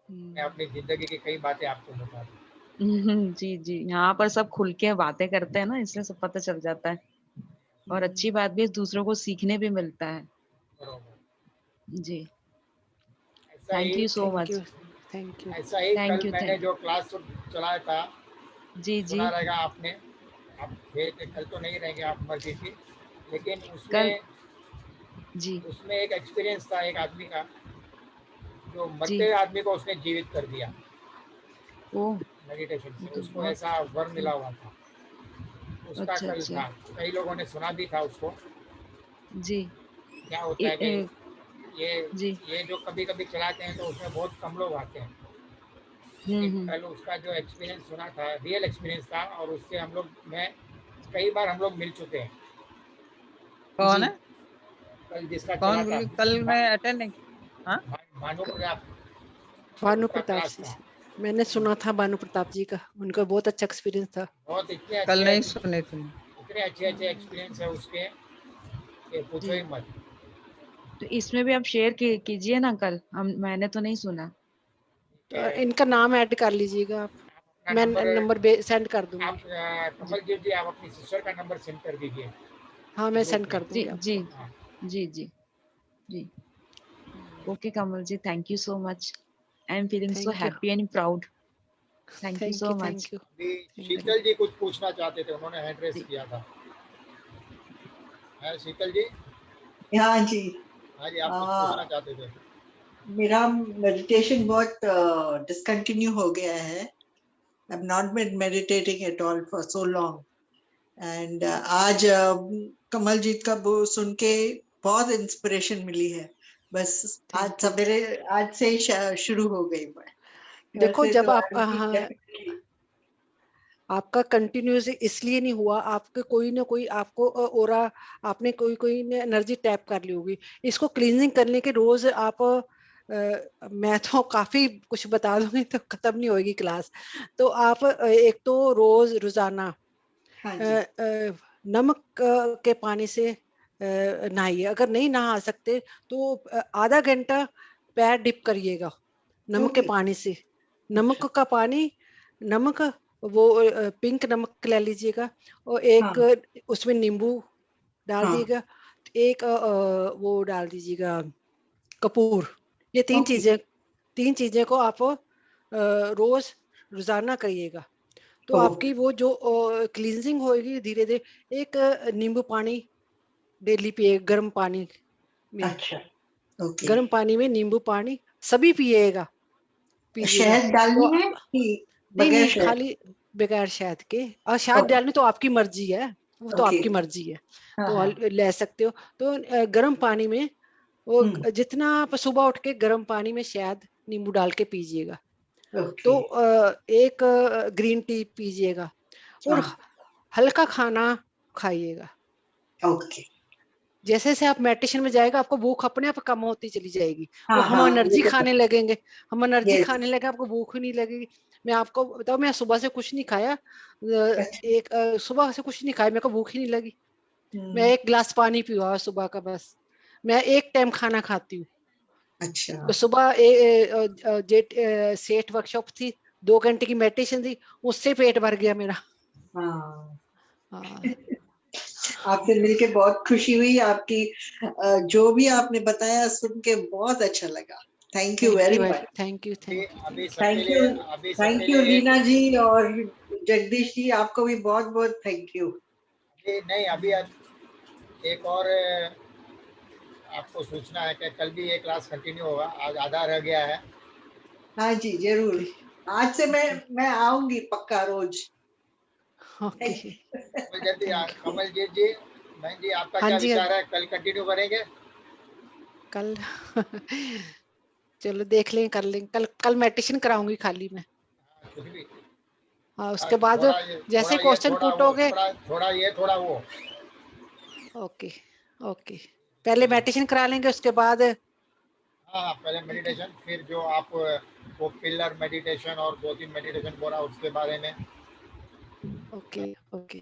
B: मैं अपनी जिंदगी की कई बातें आपको बता दूं।
E: जी जी, यहाँ पर सब खुल के बातें करते हैं ना, इसलिए सब पता चल जाता है। और अच्छी बात भी है, दूसरों को सीखने भी मिलता है।
B: बरोबर।
E: जी,
B: ऐसा
E: thank
B: he
E: you so
A: thank
E: much.
A: You, thank you.
B: ऐसा ही
E: थैंक
B: कल
E: यू,
B: मैंने
E: थैंक
B: जो क्लास चलाया था,
E: जी जी।
B: सुना रहेगा आपने, आप थे कल तो नहीं रहेंगे आप, मर्जी थी, लेकिन
E: कल
B: उसमें
E: जी
B: उसमें एक एक्सपीरियंस था एक आदमी का, जो मरते
E: जी।
B: हुए आदमी को उसने जीवित कर दिया
E: ओह,
B: मेडिटेशन
E: ये
B: से,
E: तो
B: उसको
E: बहुत
B: ऐसा वर मिला हुआ था। उसका
E: अच्छा
B: कल
E: अच्छा।
B: था, कई लोगों ने सुना भी था उसको।
E: जी
B: क्या होता है कि
E: ए,
B: ये
E: जी।
B: ये जो कभी कभी चलाते हैं तो उसमें बहुत कम लोग आते हैं, लेकिन
E: हम्म।
B: कल उसका जो एक्सपीरियंस सुना था, रियल एक्सपीरियंस था, और उससे हम लोग, मैं कई बार हम लोग मिल चुके हैं।
D: कौन
E: जी
D: है?
B: कल जिसका चला
D: कौन
B: था,
D: बोली? कल मैं अटेंड नहीं। हाँ,
B: भानु
A: क-
B: प्रताप, कल
A: भानु
B: उसका
A: प्रताप
B: क्लास
A: जी,
B: था।
A: मैंने सुना था भानु प्रताप जी का, उनका बहुत अच्छा एक्सपीरियंस था।
B: बहुत
D: कल नहीं सुने थे।
B: इतने अच्छे अच्छे एक्सपीरियंस है उसके कि पूछो
A: जी,
B: ही मत।
E: तो इसमें भी आप शेयर कीजिए ना कल, हम मैंने तो नहीं सुना।
B: कि
A: इनका नाम ऐड कर लीजिएगा आप,
B: आप अपना
A: मैं
B: नंबर,
A: नंबर सेंड कर
B: आप
A: दूंगी। जी,
B: कमलजीत जी, आप अपनी सिस्टर का नंबर सेंड कर दीजिए
A: हाँ मैं
B: ग्रुप
A: सेंड
B: में।
A: कर
E: जी
A: दूंगी
E: जी
A: आपको।
B: हाँ,
E: जी जी जी। Okay Kamal ji, thank you so much. I am feeling so
A: thank you,
E: happy and proud. Thank you
A: thank
E: so
A: you,
E: much.
A: Thank you,
B: अभी
A: थैंक यू।
B: शीतल जी कुछ पूछना चाहते थे, उन्होंने हैंड रेस
E: जी
B: किया था। है शीतल जी?
F: हाँ जी।
B: हाँ जी, आप कुछ
F: आ,
B: पूछना चाहते थे।
F: मेरा मेडिटेशन बहुत डिसकंटिन्यू हो गया है। I am not been meditating at all for so long, and आज कमलजीत का वो सुन के बहुत इंस्पिरेशन मिली है। बस आज
A: थैंक यू।
F: सवेरे, आज से ही शुरू हो गई मैं।
A: देखो
F: वैसे
A: जब
F: तो
A: आप,
F: आई विल
A: हाँ,
F: डेफिनेटली।
A: आपका कंटिन्यूस इसलिए नहीं हुआ, आपके कोई ना कोई आपको ओरा, आपने कोई कोई एनर्जी टैप कर ली होगी। इसको क्लींजिंग करने के रोज आप मैं तो काफी कुछ बता दूंगी तो खत्म नहीं होगी क्लास। तो आप एक तो रोज रोजाना
F: हाँ
A: अ,
F: जी।
A: नमक के पानी से नहाइए। अगर नहीं नहा सकते तो आधा घंटा पैर डिप करिएगा नमक के
F: ओके।
A: पानी से।
F: अच्छा।
A: नमक का पानी, नमक, वो पिंक नमक ले लीजिएगा, और
F: हाँ
A: एक उसमें नींबू डाल
F: हाँ।
A: दिएगा, एक वो डाल दीजिएगा कपूर। ये
F: ओके।
A: तीन चीजें को आप रोज रोजाना करिएगा, तो
F: ओके।
A: आपकी वो जो क्लींजिंग होएगी धीरे धीरे। एक नींबू पानी डेली पिए, गर्म पानी में,
F: अच्छा। ओके।
A: गर्म पानी में नींबू पानी सभी पीजिएगा।
F: शहद
A: तो
F: डालनी है कि
A: नहीं
F: बगैर
A: नहीं,
F: शहद?
A: खाली बगैर शहद के। और शहद
F: ओके।
A: डालनी तो आपकी मर्जी है, वो तो
F: ओके।
A: आपकी मर्जी है,
F: हाँ
A: तो
F: हाँ।
A: ले सकते हो। तो गर्म पानी में वो
F: हम्म।
A: जितना आप सुबह उठ के गर्म पानी में शहद नींबू डाल के पीजिएगा।
F: ओके।
A: तो एक ग्रीन टी पीजिएगा, और
F: हाँ।
A: हल्का खाना खाइएगा।
F: ओके।
A: जैसे जैसे आप मेडिटेशन में जाएगा, आपको भूख अपने आप कम होती चली जाएगी। वो
F: हाँ
A: हम
F: हाँ, ये
A: एनर्जी
F: तो
A: खाने लगेंगे, हम एनर्जी
F: यस।
A: खाने लगे, आपको भूख ही नहीं लगेगी। मैं आपको बताऊं, मैं सुबह से कुछ नहीं खाया,
F: अच्छा।
A: सुबह से कुछ नहीं खाया, मेरे को भूख ही नहीं लगी। मैं
F: हम्म।
A: एक गिलास पानी पिया सुबह का बस। मैं एक टाइम खाना खाती हूँ।
F: अच्छा।
A: तो सुबह जेट सेठ वर्कशॉप थी, 2 घंटे की मेडिटेशन थी, उससे पेट भर गया मेरा।
F: हाँ।
A: हाँ,
F: आपसे मिलके बहुत खुशी हुई। आपकी जो भी आपने बताया सुन के बहुत अच्छा लगा। Thank you
A: thank
F: very
A: you,
F: much.
A: Thank you,
B: अभी
A: थैंक यू,
B: अभी
A: थैंक यू।
B: सबके
F: थैंक यू।
B: लिए, अभी सबके
F: थैंक यू
B: लिए एक,
F: लीना जी और जगदीश जी, आपको भी बहुत बहुत थैंक यू।
B: अभी नहीं, अभी एक और आपको सूचना है कि कल भी ये क्लास कंटिन्यू होगा, आज आधा रह गया है।
F: हाँ जी, जरूर।
A: ओके,
F: आज से
A: ओके,
F: मैं आऊंगी पक्का रोज।
A: Okay. Thank you.
B: Kamaljeet ji, बहन जी, आपका
A: हाँ
B: क्या
A: जी, हाँ
B: विचार
A: जी,
B: है, कल कंटिन्यू करेंगे?
A: कल चलो देख लें, कर लें, कल मेडिटेशन कराऊंगी खाली मैं।
B: कुछ भी।
A: हाँ, उसके बाद
B: थोड़ा ये
A: जैसे
B: थोड़ा ये
A: क्वेश्चन
B: थोड़ा
A: पुट
B: वो,
A: हो गए।
B: थोड़ा ये थोड़ा वो।
A: ओके ओके, पहले मेडिटेशन करा लेंगे, उसके बाद
B: हाँ, पहले मेडिटेशन, फिर जो आप वो पिलर मेडिटेशन और 2-3 मेडिटेशन बोला उसके बारे में।
A: ओके ओके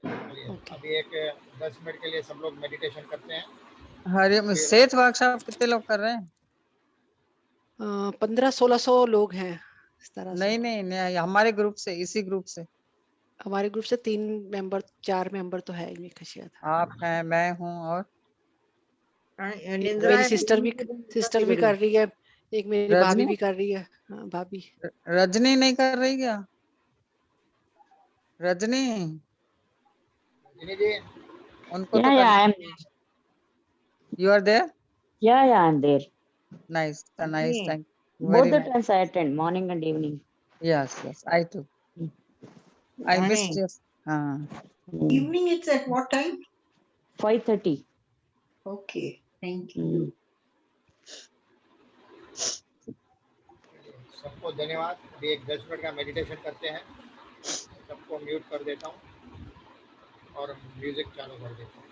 B: चलिए,
A: ओके।
B: अभी एक 10 मिनट के लिए सब लोग मेडिटेशन करते हैं।
D: हरि
B: फिर
D: सेठ वर्कशॉप कितने लोग कर रहे हैं?
A: 1500-1600 लोग हैं इस तरह से।
D: नहीं, हमारे ग्रुप से, इसी ग्रुप से।
A: हमारे ग्रुप से 4 मेंबर तो है ही मेरे शायद।
D: आप हैं, मैं हूँ, और
A: मेरी सिस्टर भी कर रही है, एक मेरी भाभी
D: रजनी?
A: भी कर रही है। हाँ, भाभी।
D: रजनी नहीं कर रही क्या? रजनी,
B: रजनी जी,
D: उनको तो
C: Yeah,
D: करना
C: I am.
D: चाहिए। You are there?
C: Yeah, I'm there.
D: Nice nice, thank you
C: Both
D: very
C: the
D: मच।
C: times I attend, morning and evening.
D: Yes, I too. I missed
F: Morning.
D: Yes. हाँ,
F: Evening, it's at what time?
C: 5:30.
F: Okay, thank you.
B: सबको धन्यवाद। अभी एक 10 minute का meditation करते हैं। सबको म्यूट कर देता हूँ और म्यूजिक चालू कर देता हूँ।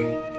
B: है।